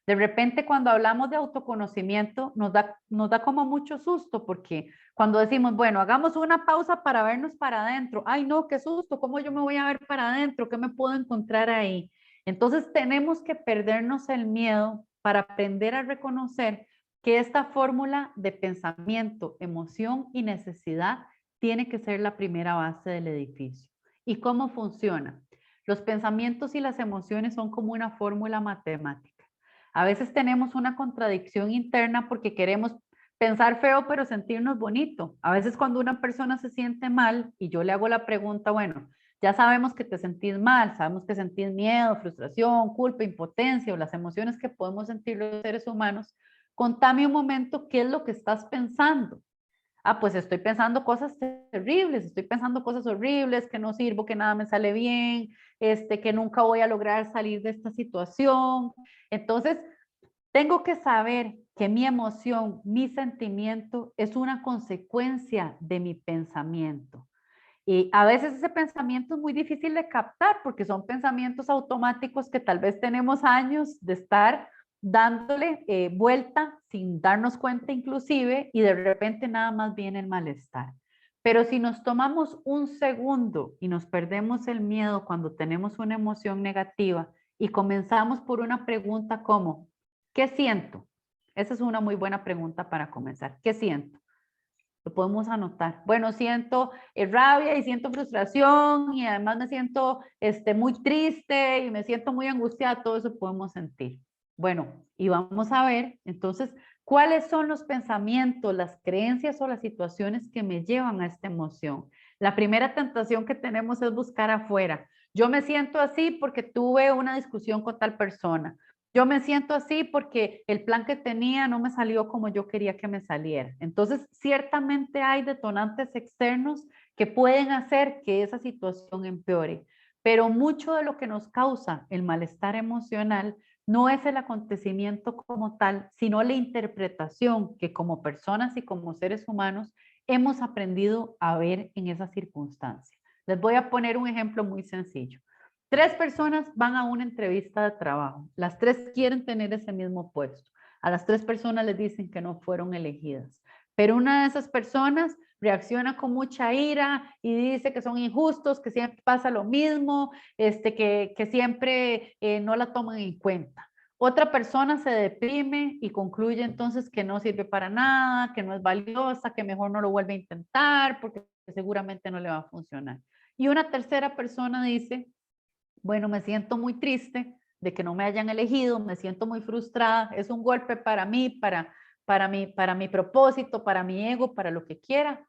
S2: De repente cuando hablamos de autoconocimiento nos da como mucho susto porque cuando decimos, bueno, hagamos una pausa para vernos para adentro. Ay, no, qué susto, ¿cómo yo me voy a ver para adentro? ¿Qué me puedo encontrar ahí? Entonces tenemos que perdernos el miedo para aprender a reconocer que esta fórmula de pensamiento, emoción y necesidad tiene que ser la primera base del edificio. ¿Y cómo funciona? Los pensamientos y las emociones son como una fórmula matemática. A veces tenemos una contradicción interna porque queremos pensar feo, pero sentirnos bonito. A veces cuando una persona se siente mal y yo le hago la pregunta, bueno, ya sabemos que te sentís mal, sabemos que sentís miedo, frustración, culpa, impotencia o las emociones que podemos sentir los seres humanos. Contame un momento qué es lo que estás pensando. Ah, pues estoy pensando cosas terribles, estoy pensando cosas horribles, que no sirvo, que nada me sale bien, que nunca voy a lograr salir de esta situación. Entonces, tengo que saber que mi emoción, mi sentimiento es una consecuencia de mi pensamiento. Y a veces ese pensamiento es muy difícil de captar porque son pensamientos automáticos que tal vez tenemos años de estar dándole vuelta sin darnos cuenta inclusive y de repente nada más viene el malestar. Pero si nos tomamos un segundo y nos perdemos el miedo cuando tenemos una emoción negativa y comenzamos por una pregunta como, ¿qué siento? Esa es una muy buena pregunta para comenzar. ¿Qué siento? Lo podemos anotar. Bueno, siento rabia y siento frustración y además me siento muy triste y me siento muy angustiada. Todo eso podemos sentir. Bueno, y vamos a ver entonces cuáles son los pensamientos, las creencias o las situaciones que me llevan a esta emoción. La primera tentación que tenemos es buscar afuera. Yo me siento así porque tuve una discusión con tal persona. Yo me siento así porque el plan que tenía no me salió como yo quería que me saliera. Entonces, ciertamente hay detonantes externos que pueden hacer que esa situación empeore, pero mucho de lo que nos causa el malestar emocional no es el acontecimiento como tal, sino la interpretación que como personas y como seres humanos hemos aprendido a ver en esa circunstancia. Les voy a poner un ejemplo muy sencillo. 3 personas van a una entrevista de trabajo. Las 3 quieren tener ese mismo puesto. A las 3 personas les dicen que no fueron elegidas. Pero una de esas personas reacciona con mucha ira y dice que son injustos, que siempre pasa lo mismo, que siempre no la toman en cuenta. Otra persona se deprime y concluye entonces que no sirve para nada, que no es valiosa, que mejor no lo vuelve a intentar porque seguramente no le va a funcionar. Y una tercera persona dice, bueno, me siento muy triste de que no me hayan elegido, me siento muy frustrada, es un golpe para mí, para mi propósito, para mi ego, para lo que quiera.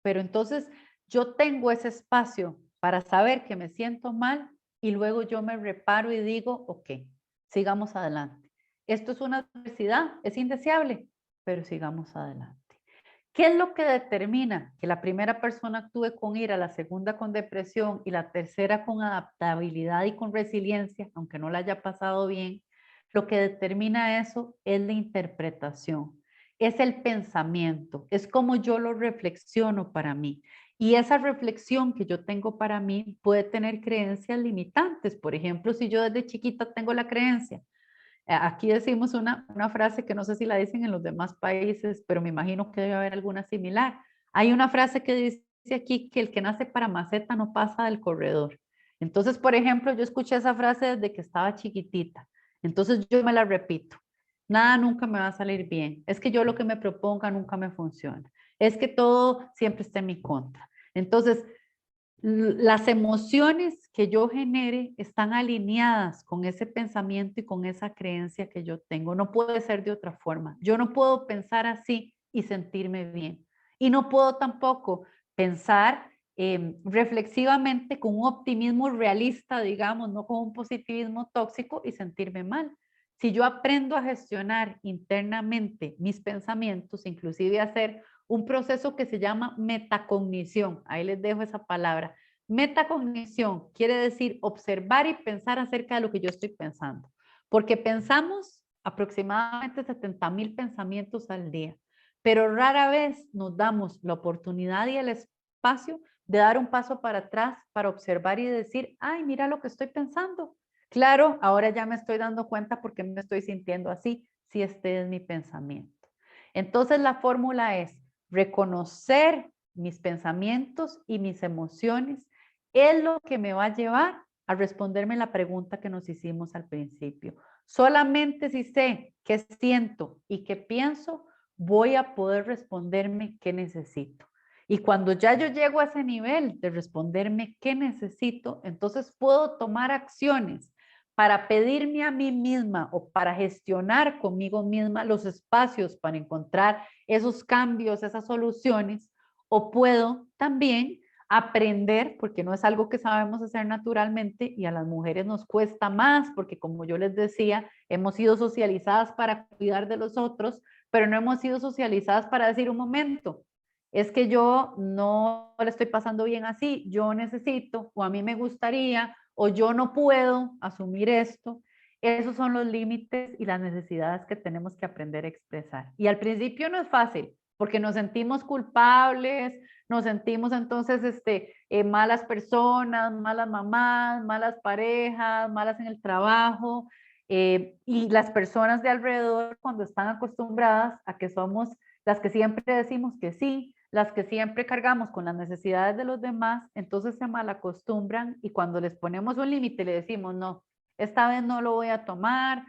S2: Pero entonces yo tengo ese espacio para saber que me siento mal y luego yo me reparo y digo, ok, sigamos adelante. Esto es una adversidad, es indeseable, pero sigamos adelante. ¿Qué es lo que determina que la primera persona actúe con ira, la segunda con depresión y la tercera con adaptabilidad y con resiliencia, aunque no la haya pasado bien? Lo que determina eso es la interpretación, es el pensamiento, es como yo lo reflexiono para mí. Y esa reflexión que yo tengo para mí puede tener creencias limitantes. Por ejemplo, si yo desde chiquita tengo la creencia Aquí decimos una frase que no sé si la dicen en los demás países, pero me imagino que debe haber alguna similar. Hay una frase que dice aquí que el que nace para maceta no pasa del corredor. Entonces, por ejemplo, yo escuché esa frase desde que estaba chiquitita. Entonces yo me la repito. Nada nunca me va a salir bien. Es que yo lo que me proponga nunca me funciona. Es que todo siempre está en mi contra. Entonces, las emociones que yo genere están alineadas con ese pensamiento y con esa creencia que yo tengo. No puede ser de otra forma. Yo no puedo pensar así y sentirme bien. Y no puedo tampoco pensar reflexivamente con un optimismo realista, digamos, no con un positivismo tóxico y sentirme mal. Si yo aprendo a gestionar internamente mis pensamientos, inclusive hacer un proceso que se llama metacognición. Ahí les dejo esa palabra. Metacognición quiere decir observar y pensar acerca de lo que yo estoy pensando, porque pensamos aproximadamente 70,000 pensamientos al día, pero rara vez nos damos la oportunidad y el espacio de dar un paso para atrás para observar y decir, ay, mira lo que estoy pensando. Claro, ahora ya me estoy dando cuenta porque me estoy sintiendo así, si este es mi pensamiento. Entonces la fórmula es reconocer mis pensamientos y mis emociones es lo que me va a llevar a responderme la pregunta que nos hicimos al principio. Solamente si sé qué siento y qué pienso, voy a poder responderme qué necesito. Y cuando ya yo llego a ese nivel de responderme qué necesito, entonces puedo tomar acciones para pedirme a mí misma o para gestionar conmigo misma los espacios para encontrar esos cambios, esas soluciones, o puedo también aprender, porque no es algo que sabemos hacer naturalmente y a las mujeres nos cuesta más, porque como yo les decía, hemos sido socializadas para cuidar de los otros, pero no hemos sido socializadas para decir un momento, es que yo no le estoy pasando bien así, yo necesito, o a mí me gustaría, o yo no puedo asumir esto. Esos son los límites y las necesidades que tenemos que aprender a expresar. Y al principio no es fácil, porque nos sentimos culpables, nos sentimos entonces malas personas, malas mamás, malas parejas, malas en el trabajo, y las personas de alrededor cuando están acostumbradas a que somos las que siempre decimos que sí, las que siempre cargamos con las necesidades de los demás, entonces se malacostumbran y cuando les ponemos un límite le decimos, no, esta vez no lo voy a tomar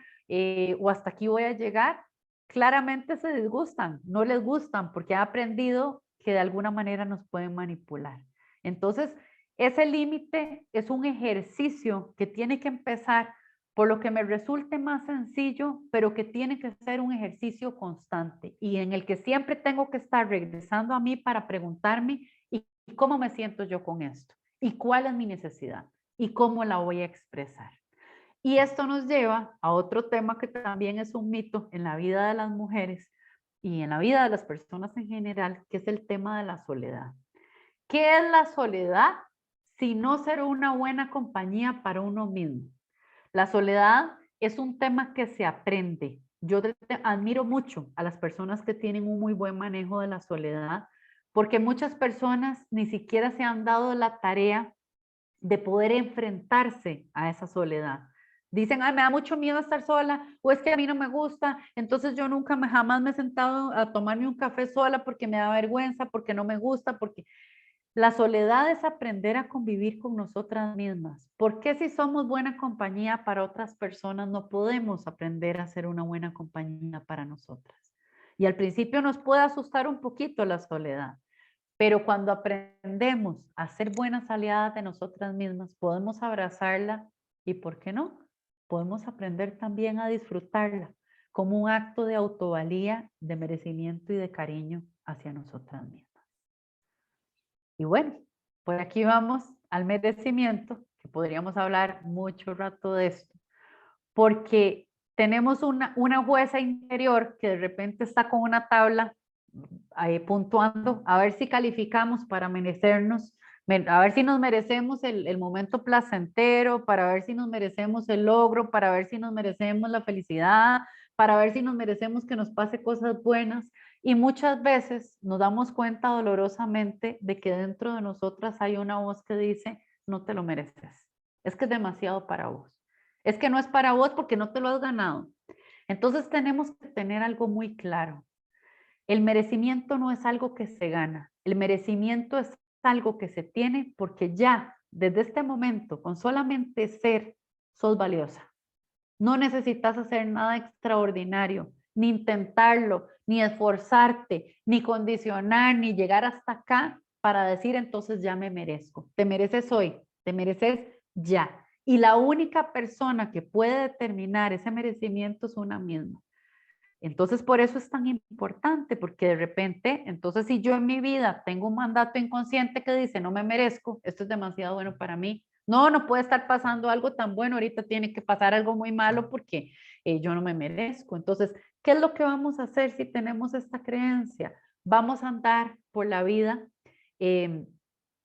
S2: o hasta aquí voy a llegar, claramente se disgustan, no les gustan porque han aprendido que de alguna manera nos pueden manipular. Entonces, ese límite es un ejercicio que tiene que empezar por lo que me resulte más sencillo, pero que tiene que ser un ejercicio constante y en el que siempre tengo que estar regresando a mí para preguntarme y cómo me siento yo con esto y cuál es mi necesidad y cómo la voy a expresar. Y esto nos lleva a otro tema que también es un mito en la vida de las mujeres y en la vida de las personas en general, que es el tema de la soledad. ¿Qué es la soledad? Si no ser una buena compañía para uno mismo. La soledad es un tema que se aprende. Yo admiro mucho a las personas que tienen un muy buen manejo de la soledad, porque muchas personas ni siquiera se han dado la tarea de poder enfrentarse a esa soledad. Dicen, ay, me da mucho miedo estar sola, o es que a mí no me gusta, entonces yo nunca jamás me he sentado a tomarme un café sola porque me da vergüenza, porque no me gusta, porque la soledad es aprender a convivir con nosotras mismas. ¿Por qué si somos buena compañía para otras personas no podemos aprender a ser una buena compañía para nosotras? Y al principio nos puede asustar un poquito la soledad, pero cuando aprendemos a ser buenas aliadas de nosotras mismas, podemos abrazarla y, ¿por qué no? Podemos aprender también a disfrutarla como un acto de autovalía, de merecimiento y de cariño hacia nosotras mismas. Y bueno, por aquí vamos al merecimiento, que podríamos hablar mucho rato de esto, porque tenemos una jueza interior que de repente está con una tabla ahí puntuando, a ver si calificamos para merecernos, a ver si nos merecemos el momento placentero, para ver si nos merecemos el logro, para ver si nos merecemos la felicidad, para ver si nos merecemos que nos pase cosas buenas. Y muchas veces nos damos cuenta dolorosamente de que dentro de nosotras hay una voz que dice, no te lo mereces, es que es demasiado para vos, es que no es para vos porque no te lo has ganado, Entonces tenemos que tener algo muy claro. El merecimiento no es algo que se gana, el merecimiento es algo que se tiene porque ya desde este momento, con solamente ser, sos valiosa. No necesitas hacer nada extraordinario, ni intentarlo, ni esforzarte, ni condicionar, ni llegar hasta acá para decir entonces ya me merezco. Te mereces hoy, te mereces ya. Y la única persona que puede determinar ese merecimiento es una misma. Entonces, por eso es tan importante, porque de repente, entonces si yo en mi vida tengo un mandato inconsciente que dice, no me merezco, esto es demasiado bueno para mí, no puede estar pasando algo tan bueno, ahorita tiene que pasar algo muy malo porque yo no me merezco. Entonces, ¿qué es lo que vamos a hacer si tenemos esta creencia? Vamos a andar por la vida,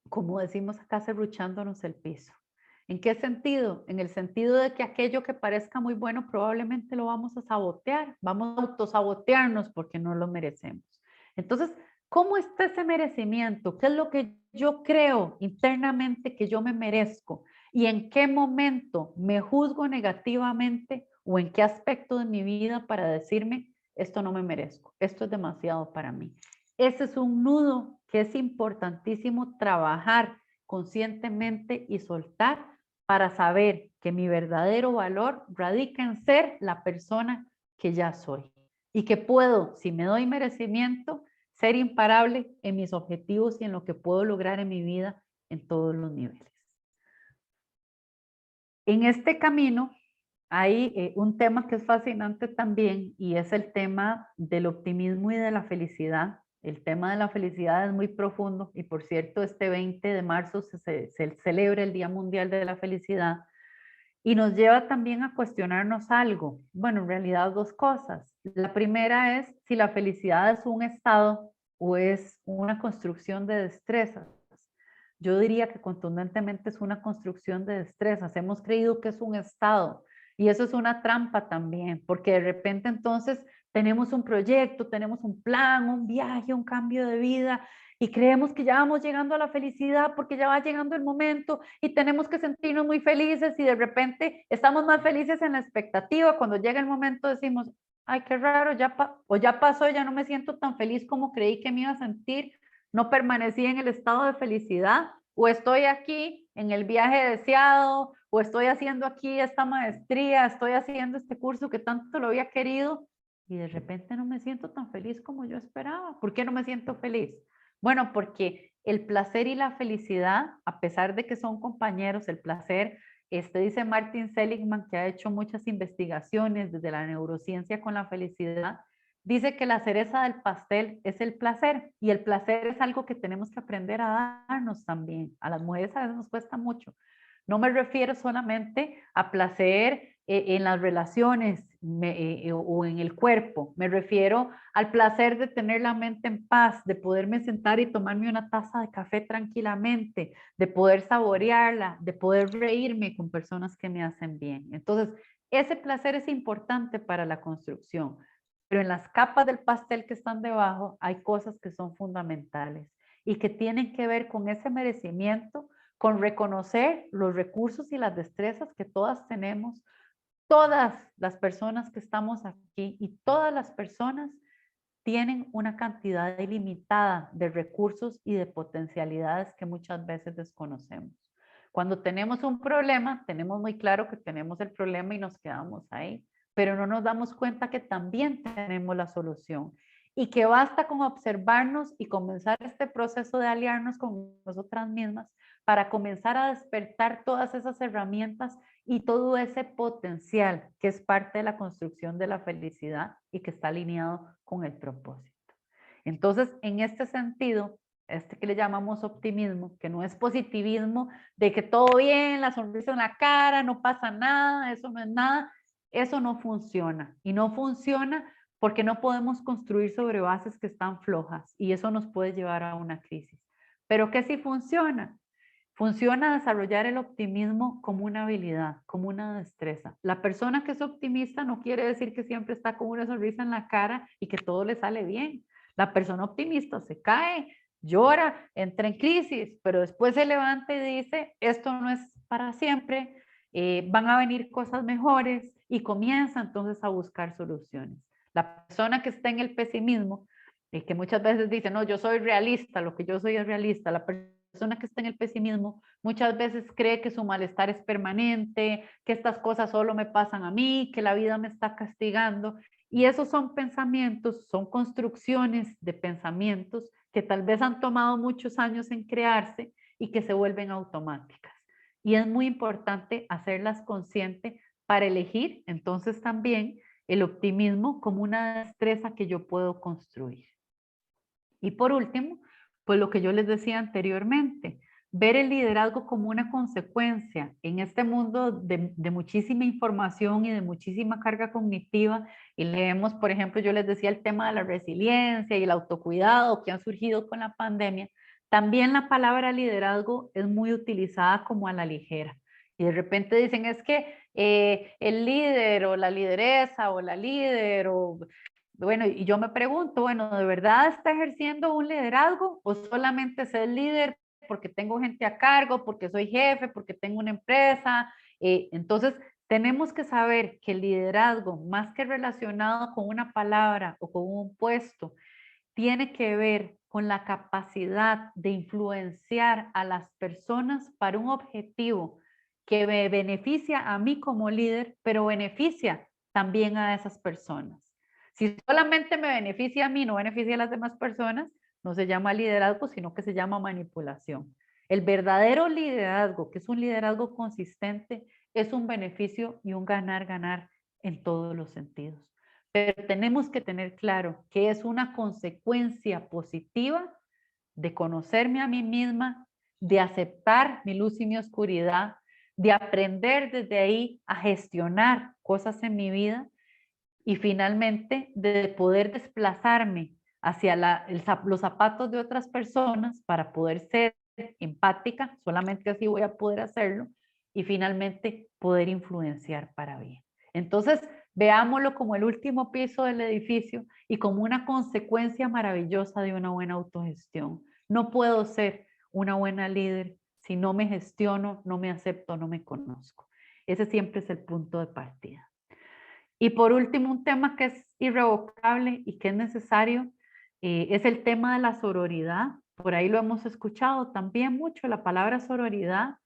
S2: como decimos acá, serruchándonos el piso. ¿En qué sentido? En el sentido de que aquello que parezca muy bueno probablemente lo vamos a sabotear, vamos a autosabotearnos porque no lo merecemos. Entonces, ¿cómo está ese merecimiento? ¿Qué es lo que yo creo internamente que yo me merezco? ¿Y en qué momento me juzgo negativamente o en qué aspecto de mi vida para decirme, esto no me merezco, esto es demasiado para mí? Ese es un nudo que es importantísimo trabajar conscientemente y soltar para saber que mi verdadero valor radica en ser la persona que ya soy y que puedo, si me doy merecimiento, ser imparable en mis objetivos y en lo que puedo lograr en mi vida en todos los niveles. En este camino hay un tema que es fascinante también y es el tema del optimismo y de la felicidad. El tema de la felicidad es muy profundo y por cierto este 20 de marzo se celebra el Día Mundial de la Felicidad y nos lleva también a cuestionarnos algo. Bueno, en realidad dos cosas. La primera es si la felicidad es un estado o es una construcción de destrezas. Yo diría que contundentemente es una construcción de destrezas. Hemos creído que es un estado y eso es una trampa también, porque de repente entonces tenemos un proyecto, tenemos un plan, un viaje, un cambio de vida y creemos que ya vamos llegando a la felicidad porque ya va llegando el momento y tenemos que sentirnos muy felices y de repente estamos más felices en la expectativa. Cuando llega el momento decimos, ay, qué raro, ya pasó, ya no me siento tan feliz como creí que me iba a sentir, no permanecí en el estado de felicidad, o estoy aquí en el viaje deseado, o estoy haciendo aquí esta maestría, estoy haciendo este curso que tanto lo había querido y de repente no me siento tan feliz como yo esperaba. ¿Por qué no me siento feliz? Bueno, porque el placer y la felicidad, a pesar de que son compañeros, el placer, dice Martin Seligman, que ha hecho muchas investigaciones desde la neurociencia con la felicidad, dice que la cereza del pastel es el placer y el placer es algo que tenemos que aprender a darnos también. A las mujeres a veces nos cuesta mucho. No me refiero solamente a placer en las relaciones o en el cuerpo. Me refiero al placer de tener la mente en paz, de poderme sentar y tomarme una taza de café tranquilamente, de poder saborearla, de poder reírme con personas que me hacen bien. Entonces, ese placer es importante para la construcción. Pero en las capas del pastel que están debajo hay cosas que son fundamentales y que tienen que ver con ese merecimiento, con reconocer los recursos y las destrezas que todas tenemos, todas las personas que estamos aquí y todas las personas tienen una cantidad ilimitada de recursos y de potencialidades que muchas veces desconocemos. Cuando tenemos un problema, tenemos muy claro que tenemos el problema y nos quedamos ahí, pero no nos damos cuenta que también tenemos la solución y que basta con observarnos y comenzar este proceso de aliarnos con nosotras mismas para comenzar a despertar todas esas herramientas y todo ese potencial que es parte de la construcción de la felicidad y que está alineado con el propósito. Entonces, en este sentido, que le llamamos optimismo, que no es positivismo de que todo bien, la sonrisa en la cara, no pasa nada, eso no es nada, eso no funciona. Y no funciona porque no podemos construir sobre bases que están flojas y eso nos puede llevar a una crisis. Pero ¿qué sí funciona? Funciona desarrollar el optimismo como una habilidad, como una destreza. La persona que es optimista no quiere decir que siempre está con una sonrisa en la cara y que todo le sale bien. La persona optimista se cae, llora, entra en crisis, pero después se levanta y dice, esto no es para siempre, van a venir cosas mejores y comienza entonces a buscar soluciones. La persona que está en el pesimismo, que muchas veces dice, no, yo soy realista, lo que yo soy es realista. La persona que está en el pesimismo muchas veces cree que su malestar es permanente, que estas cosas solo me pasan a mí, que la vida me está castigando. Y esos son pensamientos, son construcciones de pensamientos que tal vez han tomado muchos años en crearse y que se vuelven automáticas. Y es muy importante hacerlas conscientes para elegir entonces también el optimismo como una destreza que yo puedo construir. Y por último, pues lo que yo les decía anteriormente, ver el liderazgo como una consecuencia en este mundo de muchísima información y de muchísima carga cognitiva. Y leemos, por ejemplo, yo les decía el tema de la resiliencia y el autocuidado que han surgido con la pandemia. También la palabra liderazgo es muy utilizada como a la ligera. Y de repente dicen, es que el líder o la lideresa o la líder o bueno, y yo me pregunto, bueno, ¿de verdad está ejerciendo un liderazgo o solamente es el líder porque tengo gente a cargo, porque soy jefe, porque tengo una empresa? Entonces, tenemos que saber que el liderazgo, más que relacionado con una palabra o con un puesto, tiene que ver con la capacidad de influenciar a las personas para un objetivo que me beneficia a mí como líder, pero beneficia también a esas personas. Si solamente me beneficia a mí, no beneficia a las demás personas, no se llama liderazgo, sino que se llama manipulación. El verdadero liderazgo, que es un liderazgo consistente, es un beneficio y un ganar-ganar en todos los sentidos. Pero tenemos que tener claro que es una consecuencia positiva de conocerme a mí misma, de aceptar mi luz y mi oscuridad, de aprender desde ahí a gestionar cosas en mi vida y finalmente de poder desplazarme hacia los zapatos de otras personas para poder ser empática, solamente así voy a poder hacerlo, y finalmente poder influenciar para bien. Entonces, veámoslo como el último piso del edificio y como una consecuencia maravillosa de una buena autogestión. No puedo ser una buena líder si no me gestiono, no me acepto, no me conozco. Ese siempre es el punto de partida. Y por último, un tema que es irrevocable y que es necesario es el tema de la sororidad. Por ahí lo hemos escuchado también mucho, la palabra sororidad.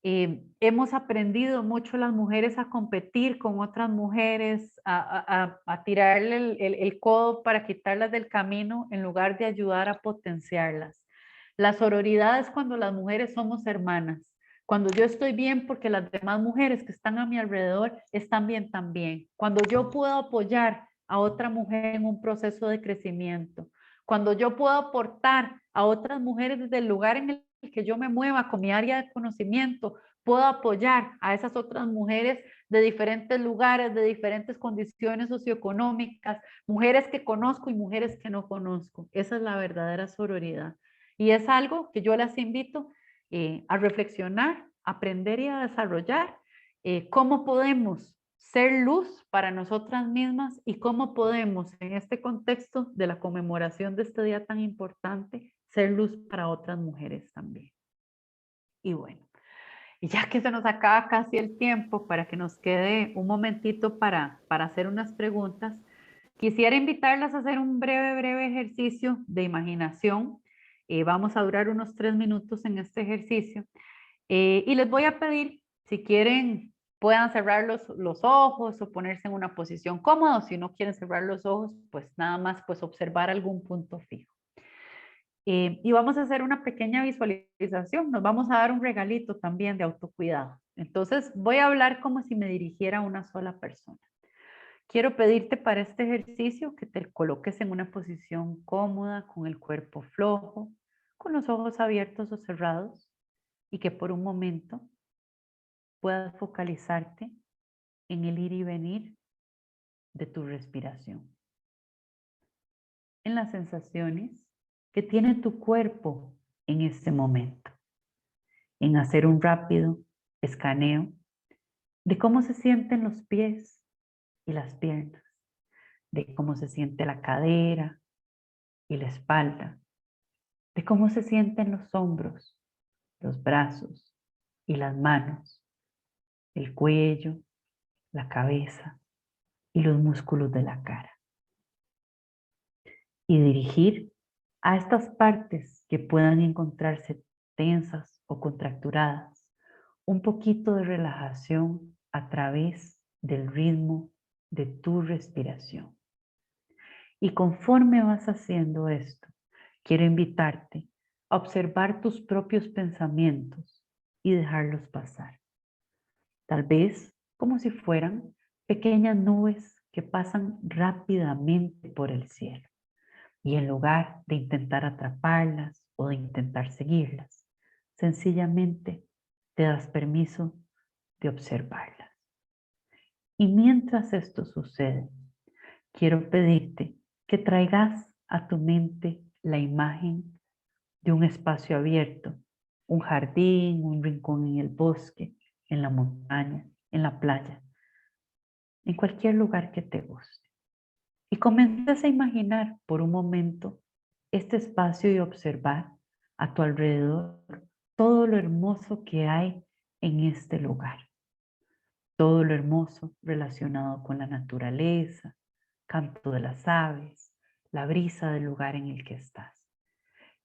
S2: Hemos aprendido mucho las mujeres a competir con otras mujeres, a tirarle el codo para quitarlas del camino en lugar de ayudar a potenciarlas. La sororidad es cuando las mujeres somos hermanas. Cuando yo estoy bien porque las demás mujeres que están a mi alrededor están bien también. Cuando yo puedo apoyar a otra mujer en un proceso de crecimiento. Cuando yo puedo aportar a otras mujeres desde el lugar en el que yo me mueva con mi área de conocimiento, puedo apoyar a esas otras mujeres de diferentes lugares, de diferentes condiciones socioeconómicas, mujeres que conozco y mujeres que no conozco. Esa es la verdadera sororidad. Y es algo que yo las invito a reflexionar, aprender y a desarrollar cómo podemos ser luz para nosotras mismas y cómo podemos en este contexto de la conmemoración de este día tan importante ser luz para otras mujeres también. Y bueno, y ya que se nos acaba casi el tiempo para que nos quede un momentito para hacer unas preguntas, quisiera invitarlas a hacer un breve ejercicio de imaginación. Vamos a durar unos 3 minutos en este ejercicio. Y les voy a pedir, si quieren, puedan cerrar los ojos o ponerse en una posición cómoda. Si no quieren cerrar los ojos, pues nada más pues observar algún punto fijo. Y vamos a hacer una pequeña visualización. Nos vamos a dar un regalito también de autocuidado. Entonces voy a hablar como si me dirigiera a una sola persona. Quiero pedirte para este ejercicio que te coloques en una posición cómoda, con el cuerpo flojo, con los ojos abiertos o cerrados y que por un momento puedas focalizarte en el ir y venir de tu respiración, en las sensaciones que tiene tu cuerpo en este momento, en hacer un rápido escaneo de cómo se sienten los pies y las piernas, de cómo se siente la cadera y la espalda, de cómo se sienten los hombros, los brazos y las manos, el cuello, la cabeza y los músculos de la cara. Y dirigir a estas partes que puedan encontrarse tensas o contracturadas un poquito de relajación a través del ritmo de tu respiración. Y conforme vas haciendo esto, quiero invitarte a observar tus propios pensamientos y dejarlos pasar. Tal vez como si fueran pequeñas nubes que pasan rápidamente por el cielo. Y en lugar de intentar atraparlas o de intentar seguirlas, sencillamente te das permiso de observarlas. Y mientras esto sucede, quiero pedirte que traigas a tu mente la imagen de un espacio abierto, un jardín, un rincón en el bosque, en la montaña, en la playa, en cualquier lugar que te guste. Y comienzas a imaginar por un momento este espacio y observar a tu alrededor todo lo hermoso que hay en este lugar. Todo lo hermoso relacionado con la naturaleza, canto de las aves, la brisa del lugar en el que estás.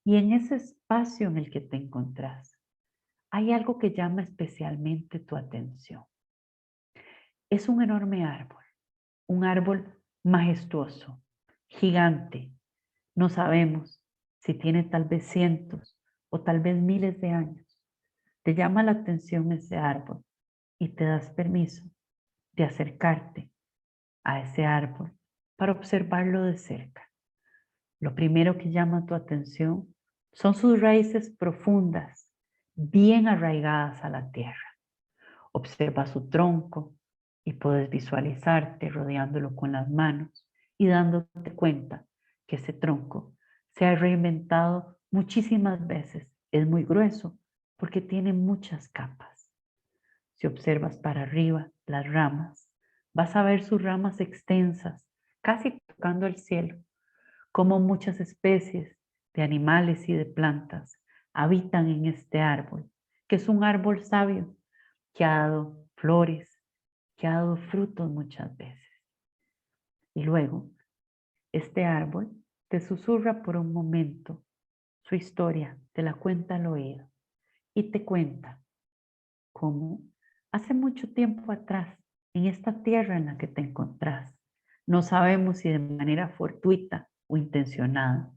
S2: Y en ese espacio en el que te encontrás, hay algo que llama especialmente tu atención. Es un enorme árbol, un árbol majestuoso, gigante. No sabemos si tiene tal vez cientos o tal vez miles de años. Te llama la atención ese árbol y te das permiso de acercarte a ese árbol para observarlo de cerca. Lo primero que llama tu atención son sus raíces profundas, bien arraigadas a la tierra. Observa su tronco y puedes visualizarte rodeándolo con las manos y dándote cuenta que ese tronco se ha reinventado muchísimas veces. Es muy grueso porque tiene muchas capas. Si observas para arriba las ramas, vas a ver sus ramas extensas, casi tocando el cielo, como muchas especies de animales y de plantas habitan en este árbol, que es un árbol sabio, que ha dado flores, que ha dado frutos muchas veces. Y luego, este árbol te susurra por un momento su historia, te la cuenta al oído y te cuenta cómo hace mucho tiempo atrás, en esta tierra en la que te encontrás, no sabemos si de manera fortuita o intencionada,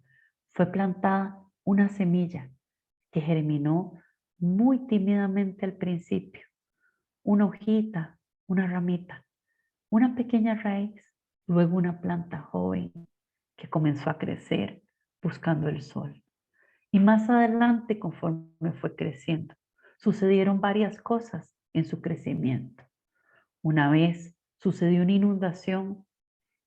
S2: fue plantada una semilla que germinó muy tímidamente al principio, una hojita, una ramita, una pequeña raíz, luego una planta joven que comenzó a crecer buscando el sol. Y más adelante, conforme fue creciendo, sucedieron varias cosas en su crecimiento. Una vez sucedió una inundación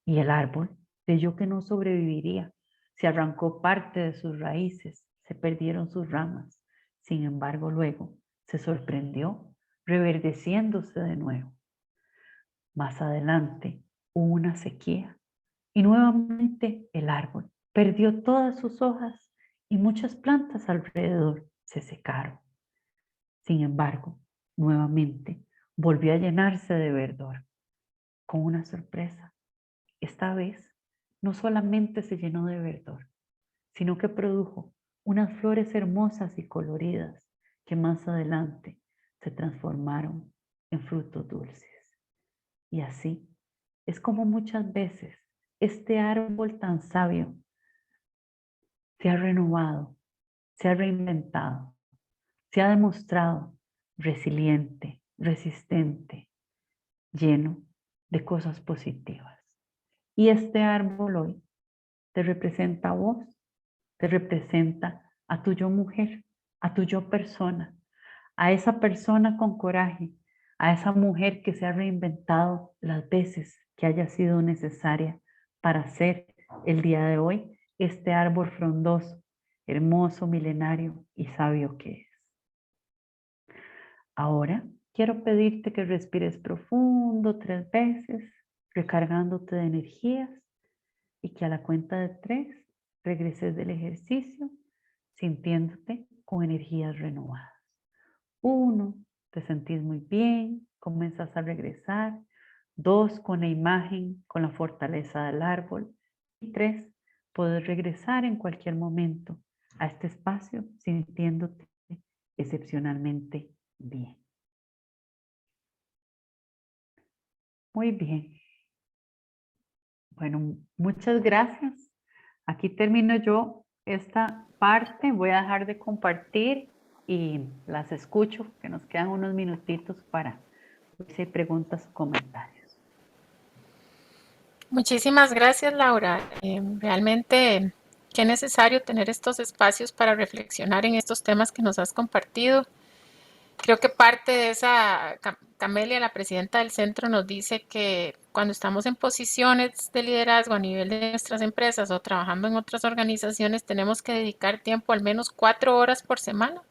S2: y el árbol creyó que no sobreviviría. Se arrancó parte de sus raíces, se perdieron sus ramas. Sin embargo, luego se sorprendió reverdeciéndose de nuevo. Más adelante hubo una sequía y nuevamente el árbol perdió todas sus hojas y muchas plantas alrededor se secaron. Sin embargo, nuevamente volvió a llenarse de verdor, con una sorpresa. Esta vez no solamente se llenó de verdor, sino que produjo unas flores hermosas y coloridas que más adelante se transformaron en frutos dulces. Y así es como muchas veces este árbol tan sabio se ha renovado, se ha reinventado, se ha demostrado resiliente, resistente, lleno de cosas positivas. Y este árbol hoy te representa a vos, te representa a tu yo mujer, a tu yo persona, a esa persona con coraje, a esa mujer que se ha reinventado las veces que haya sido necesaria para ser el día de hoy este árbol frondoso, hermoso, milenario y sabio que es. Ahora quiero pedirte que respires profundo 3 veces, recargándote de energías y que a la cuenta de 3 regreses del ejercicio sintiéndote con energías renovadas. 1, te sentís muy bien, comienzas a regresar. 2, con la imagen, con la fortaleza del árbol. Y 3, poder regresar en cualquier momento a este espacio sintiéndote excepcionalmente bien. Muy bien. Bueno, muchas gracias. Aquí termino yo esta parte. Voy a dejar de compartir y las escucho, que nos quedan unos minutitos para ver si hay preguntas o comentarios.
S1: Muchísimas gracias, Laura. Realmente qué necesario tener estos espacios para reflexionar en estos temas que nos has compartido. Creo que parte de esa, Camelia, la presidenta del centro, nos dice que cuando estamos en posiciones de liderazgo a nivel de nuestras empresas o trabajando en otras organizaciones, tenemos que dedicar tiempo, al menos 4 horas por semana,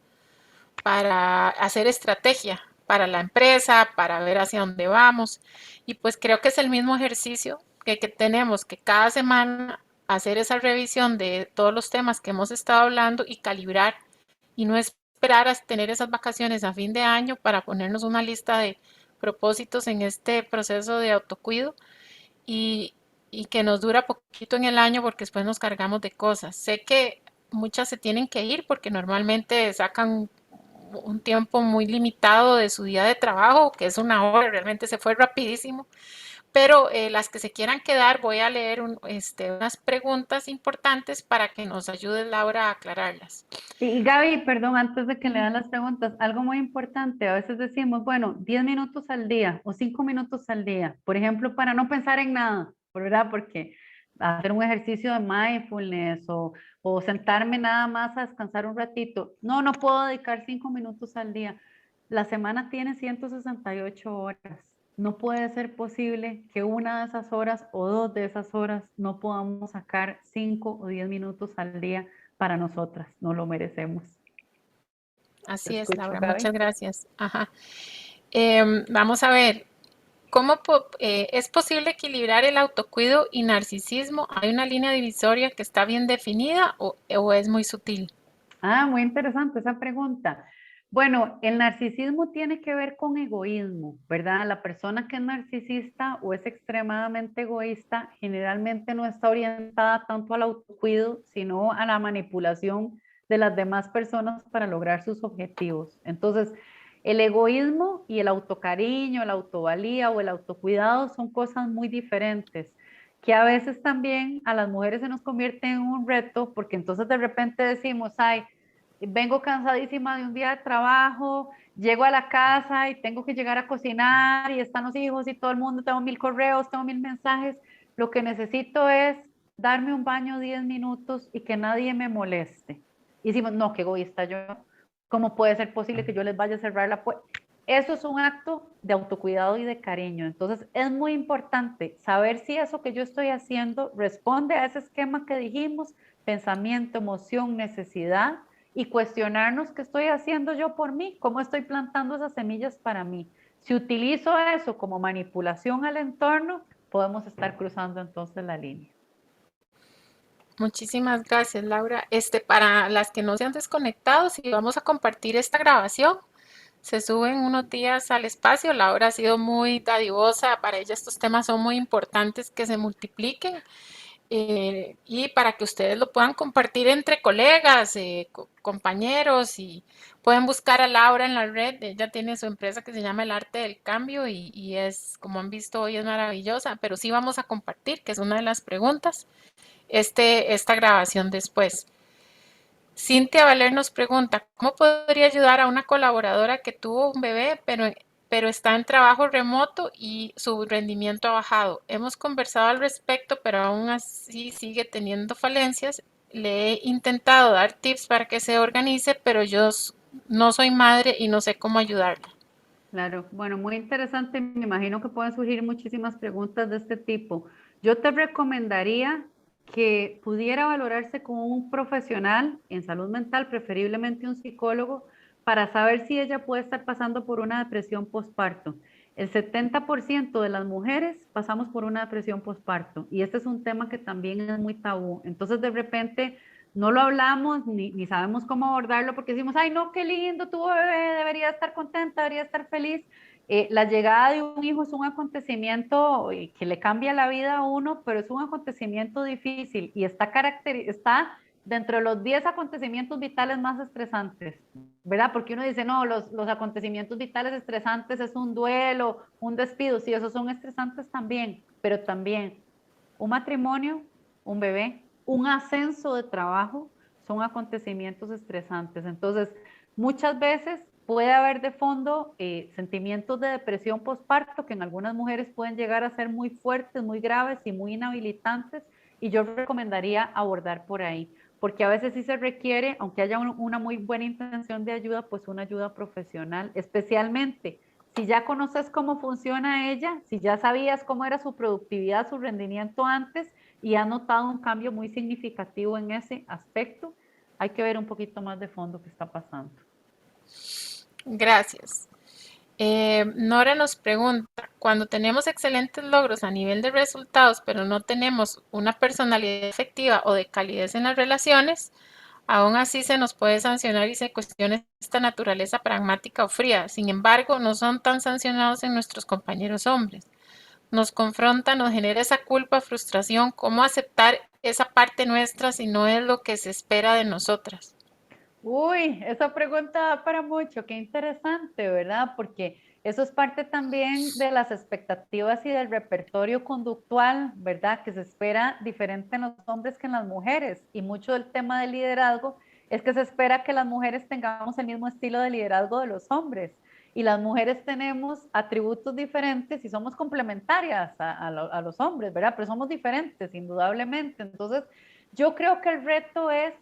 S1: para hacer estrategia para la empresa, para ver hacia dónde vamos. Y pues creo que es el mismo ejercicio que tenemos que cada semana hacer esa revisión de todos los temas que hemos estado hablando y calibrar y no esperar a tener esas vacaciones a fin de año para ponernos una lista de propósitos en este proceso de autocuido y, y que nos dura poquito en el año porque después nos cargamos de cosas. Sé que muchas se tienen que ir porque normalmente sacan un tiempo muy limitado de su día de trabajo, que es una hora, realmente se fue rapidísimo, pero las que se quieran quedar voy a leer unas preguntas importantes para que nos ayude Laura a aclararlas.
S2: Y Gaby, perdón, antes de que le dan las preguntas, algo muy importante, a veces decimos, bueno, 10 minutos al día o 5 minutos al día, por ejemplo, para no pensar en nada, ¿verdad? Porque hacer un ejercicio de mindfulness o sentarme nada más a descansar un ratito, no puedo dedicar 5 minutos al día. La semana tiene 168 horas. No puede ser posible que una de esas horas o 2 de esas horas no podamos sacar 5 o 10 minutos al día para nosotras, no lo merecemos. Te
S1: Así es,
S2: escucho,
S1: Laura,
S2: Gaby.
S1: muchas gracias. Ajá. Vamos a ver, ¿es posible equilibrar el autocuido y narcisismo? ¿Hay una línea divisoria que está bien definida o es muy sutil?
S2: Muy interesante esa pregunta. Bueno, el narcisismo tiene que ver con egoísmo, ¿verdad? La persona que es narcisista o es extremadamente egoísta generalmente no está orientada tanto al autocuido, sino a la manipulación de las demás personas para lograr sus objetivos. Entonces, el egoísmo y el autocariño, la autovalía o el autocuidado son cosas muy diferentes que a veces también a las mujeres se nos convierte en un reto, porque entonces de repente decimos, ay, vengo cansadísima de un día de trabajo, llego a la casa y tengo que llegar a cocinar y están los hijos y todo el mundo, tengo 1000 correos, tengo 1000 mensajes, lo que necesito es darme un baño 10 minutos y que nadie me moleste. Y decimos, no, qué egoísta yo, ¿cómo puede ser posible que yo les vaya a cerrar la puerta? Eso es un acto de autocuidado y de cariño. Entonces es muy importante saber si eso que yo estoy haciendo responde a ese esquema que dijimos, pensamiento, emoción, necesidad, y cuestionarnos qué estoy haciendo yo por mí, cómo estoy plantando esas semillas para mí. Si utilizo eso como manipulación al entorno, podemos estar cruzando entonces la línea.
S1: Muchísimas gracias, Laura. Para las que no se han desconectado, si vamos a compartir esta grabación, se suben unos días al espacio. Laura ha sido muy dadivosa, para ella estos temas son muy importantes que se multipliquen y para que ustedes lo puedan compartir entre colegas, compañeros y pueden buscar a Laura en la red. Ella tiene su empresa que se llama El Arte del Cambio y es, como han visto hoy, es maravillosa, pero sí vamos a compartir, que es una de las preguntas, esta grabación después. Cintia Valer nos pregunta, ¿cómo podría ayudar a una colaboradora que tuvo un bebé, pero está en trabajo remoto y su rendimiento ha bajado? Hemos conversado al respecto, pero aún así sigue teniendo falencias. Le he intentado dar tips para que se organice, pero yo no soy madre y no sé cómo ayudarla.
S2: Claro, bueno, muy interesante. Me imagino que pueden surgir muchísimas preguntas de este tipo. Yo te recomendaría que pudiera valorarse con un profesional en salud mental, preferiblemente un psicólogo, para saber si ella puede estar pasando por una depresión postparto. El 70% de las mujeres pasamos por una depresión postparto y este es un tema que también es muy tabú. Entonces, de repente, no lo hablamos ni sabemos cómo abordarlo porque decimos, ay, no, qué lindo, tuvo bebé, debería estar contenta, debería estar feliz. La llegada de un hijo es un acontecimiento que le cambia la vida a uno, pero es un acontecimiento difícil y está dentro de los 10 acontecimientos vitales más estresantes, ¿verdad? Porque uno dice, no, los acontecimientos vitales estresantes es un duelo, un despido, sí, esos son estresantes también, pero también un matrimonio, un bebé, un ascenso de trabajo, son acontecimientos estresantes. Entonces, muchas veces puede haber de fondo sentimientos de depresión postparto que en algunas mujeres pueden llegar a ser muy fuertes, muy graves y muy inhabilitantes, y yo recomendaría abordar por ahí, porque a veces sí se requiere, aunque haya una muy buena intención de ayuda, pues una ayuda profesional, especialmente si ya conoces cómo funciona ella, si ya sabías cómo era su productividad, su rendimiento antes y has notado un cambio muy significativo en ese aspecto, hay que ver un poquito más de fondo qué está pasando.
S1: Gracias. Nora nos pregunta, cuando tenemos excelentes logros a nivel de resultados, pero no tenemos una personalidad efectiva o de calidez en las relaciones, aún así se nos puede sancionar y se cuestiona esta naturaleza pragmática o fría. Sin embargo, no son tan sancionados en nuestros compañeros hombres. Nos confronta, nos genera esa culpa, frustración. ¿Cómo aceptar esa parte nuestra si no es lo que se espera de nosotras?
S2: Uy, esa pregunta da para mucho, qué interesante, ¿verdad? Porque eso es parte también de las expectativas y del repertorio conductual, ¿verdad? Que se espera diferente en los hombres que en las mujeres. Y mucho del tema del liderazgo es que se espera que las mujeres tengamos el mismo estilo de liderazgo de los hombres. Y las mujeres tenemos atributos diferentes y somos complementarias a los hombres, ¿verdad? Pero somos diferentes, indudablemente. Entonces, yo creo que el reto es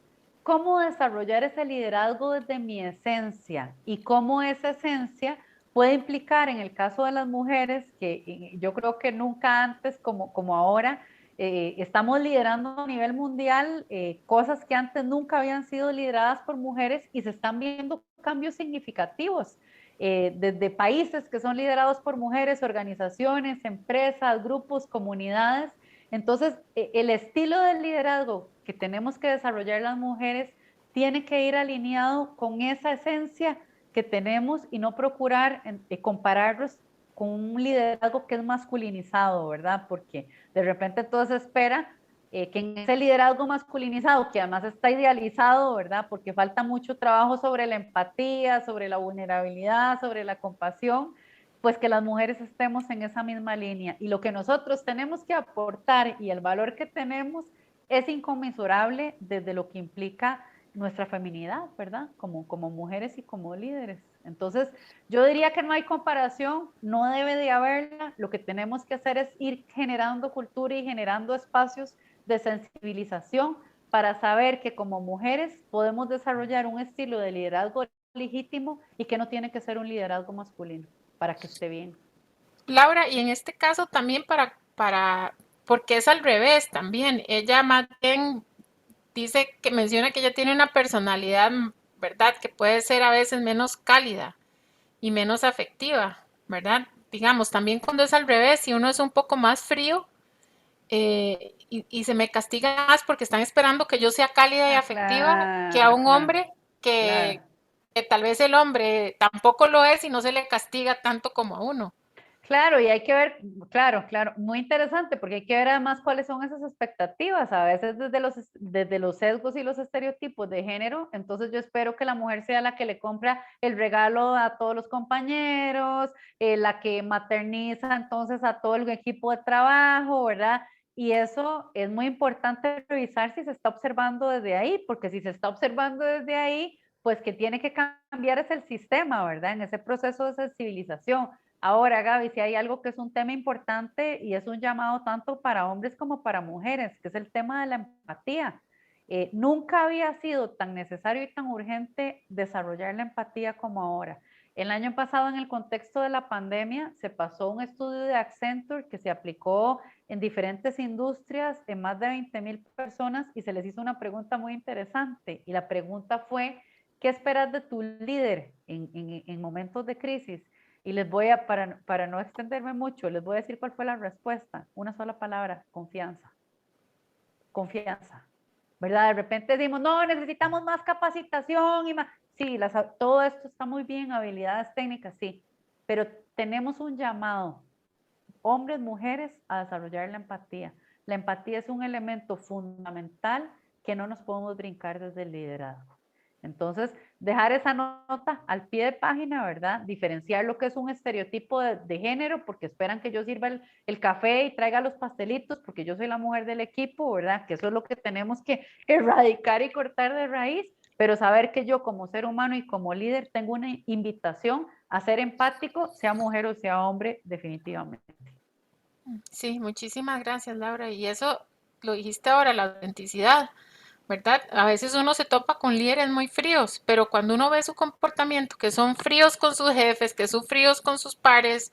S2: cómo desarrollar ese liderazgo desde mi esencia y cómo esa esencia puede implicar en el caso de las mujeres, que yo creo que nunca antes como ahora, estamos liderando a nivel mundial cosas que antes nunca habían sido lideradas por mujeres y se están viendo cambios significativos. Desde países que son liderados por mujeres, organizaciones, empresas, grupos, comunidades, entonces, el estilo del liderazgo que tenemos que desarrollar las mujeres tiene que ir alineado con esa esencia que tenemos y no procurar compararlos con un liderazgo que es masculinizado, ¿verdad? Porque de repente todo se espera que en ese liderazgo masculinizado, que además está idealizado, ¿verdad? Porque falta mucho trabajo sobre la empatía, sobre la vulnerabilidad, sobre la compasión, pues que las mujeres estemos en esa misma línea. Y lo que nosotros tenemos que aportar y el valor que tenemos es inconmensurable desde lo que implica nuestra feminidad, ¿verdad? Como mujeres y como líderes. Entonces, yo diría que no hay comparación, no debe de haberla. Lo que tenemos que hacer es ir generando cultura y generando espacios de sensibilización para saber que como mujeres podemos desarrollar un estilo de liderazgo legítimo y que no tiene que ser un liderazgo masculino para que esté bien.
S1: Laura, y en este caso también porque es al revés también. Ella más bien dice que menciona que ella tiene una personalidad, ¿verdad? Que puede ser a veces menos cálida y menos afectiva, ¿verdad? Digamos, también cuando es al revés, si uno es un poco más frío y se me castiga más porque están esperando que yo sea cálida y
S2: Ah,
S1: afectiva que a
S2: claro,
S1: un
S2: claro,
S1: hombre
S2: claro.
S1: que tal vez el hombre tampoco lo es y no se le castiga tanto como a uno.
S2: Claro, y hay que ver, claro, claro, muy interesante, porque hay que ver además cuáles son esas expectativas, a veces desde los sesgos y los estereotipos de género, entonces yo espero que la mujer sea la que le compra el regalo a todos los compañeros, la que materniza entonces a todo el equipo de trabajo, ¿verdad? Y eso es muy importante revisar si se está observando desde ahí, porque si se está observando desde ahí, pues que tiene que cambiar es el sistema, ¿verdad? En ese proceso de sensibilización. Ahora, Gaby, si hay algo que es un tema importante y es un llamado tanto para hombres como para mujeres, que es el tema de la empatía. Nunca había sido tan necesario y tan urgente desarrollar la empatía como ahora. El año pasado, en el contexto de la pandemia, se pasó un estudio de Accenture que se aplicó en diferentes industrias, en más de 20,000 personas, y se les hizo una pregunta muy interesante. Y la pregunta fue, ¿qué esperas de tu líder en momentos de crisis? Y les voy a, para no extenderme mucho, les voy a decir cuál fue la respuesta. Una sola palabra, confianza. Confianza. ¿Verdad? De repente decimos, no, necesitamos más capacitación y más. Sí, todo esto está muy bien, habilidades técnicas, sí, pero tenemos un llamado, hombres, mujeres, a desarrollar la empatía. La empatía es un elemento fundamental que no nos podemos brincar desde el liderazgo. Entonces, dejar esa nota al pie de página, ¿verdad? Diferenciar lo que es un estereotipo de género, porque esperan que yo sirva el café y traiga los pastelitos, porque yo soy la mujer del equipo, ¿verdad? Que eso es lo que tenemos que erradicar y cortar de raíz, pero saber que yo como ser humano y como líder tengo una invitación a ser empático, sea mujer o sea hombre, definitivamente.
S1: Sí, muchísimas gracias, Laura. Y eso lo dijiste ahora, la autenticidad, ¿verdad? A veces uno se topa con líderes muy fríos, pero cuando uno ve su comportamiento, que son fríos con sus jefes, que son fríos con sus pares,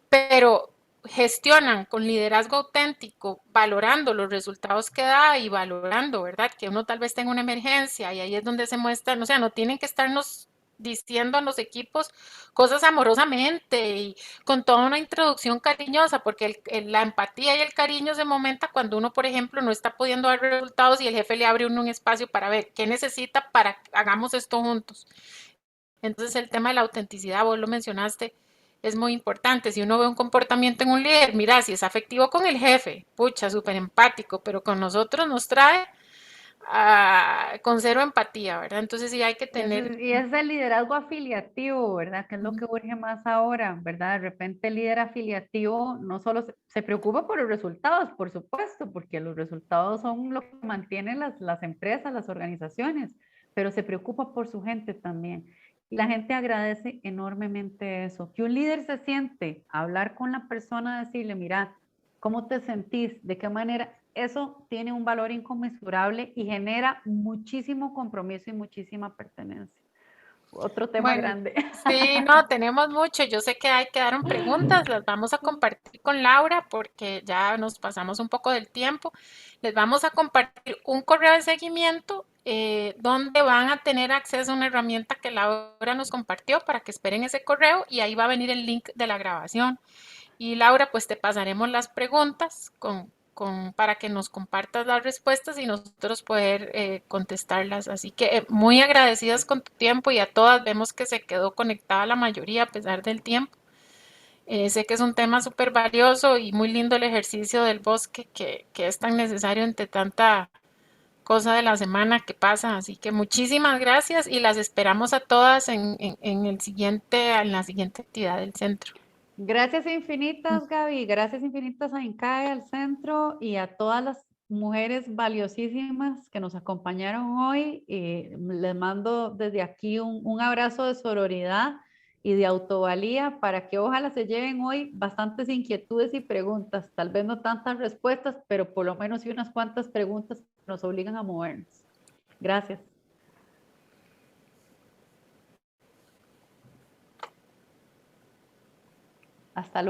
S1: pero gestionan con liderazgo auténtico, valorando los resultados que da y valorando, ¿verdad? Que uno tal vez tenga una emergencia y ahí es donde se muestran, o sea, no tienen que estarnos diciendo a los equipos cosas amorosamente y con toda una introducción cariñosa, porque la empatía y el cariño se momenta cuando uno, por ejemplo, no está pudiendo dar resultados y el jefe le abre uno un espacio para ver qué necesita para que hagamos esto juntos. Entonces el tema de la autenticidad, vos lo mencionaste, es muy importante. Si uno ve un comportamiento en un líder, mira, si es afectivo con el jefe, pucha, súper empático, pero con nosotros nos trae con cero empatía, ¿verdad? Entonces sí hay que tener...
S2: Y es el liderazgo afiliativo, ¿verdad? Que es lo que urge más ahora, ¿verdad? De repente el líder afiliativo no solo se preocupa por los resultados, por supuesto, porque los resultados son lo que mantienen las empresas, las organizaciones, pero se preocupa por su gente también. Y la gente agradece enormemente eso, que un líder se siente a hablar con la persona, decirle, mira, ¿cómo te sentís? ¿De qué manera? Eso tiene un valor inconmensurable y genera muchísimo compromiso y muchísima pertenencia. Otro tema
S1: Bueno,
S2: grande.
S1: sí, no, tenemos mucho. Yo sé que hay quedaron preguntas, las vamos a compartir con Laura porque ya nos pasamos un poco del tiempo. Les vamos a compartir un correo de seguimiento donde van a tener acceso a una herramienta que Laura nos compartió para que esperen ese correo y ahí va a venir el link de la grabación. Y Laura, pues te pasaremos las preguntas para que nos compartas las respuestas y nosotros poder contestarlas. Así que muy agradecidas con tu tiempo y a todas vemos que se quedó conectada la mayoría a pesar del tiempo. Sé que es un tema súper valioso y muy lindo el ejercicio del bosque que es tan necesario entre tanta cosa de la semana que pasa. Así que muchísimas gracias y las esperamos a todas en la siguiente actividad del centro.
S2: Gracias infinitas, Gaby. Gracias infinitas a INCAE, al centro y a todas las mujeres valiosísimas que nos acompañaron hoy. Les mando desde aquí un abrazo de sororidad y de autovalía para que ojalá se lleven hoy bastantes inquietudes y preguntas. Tal vez no tantas respuestas, pero por lo menos sí unas cuantas preguntas que nos obligan a movernos. Gracias. Hasta luego.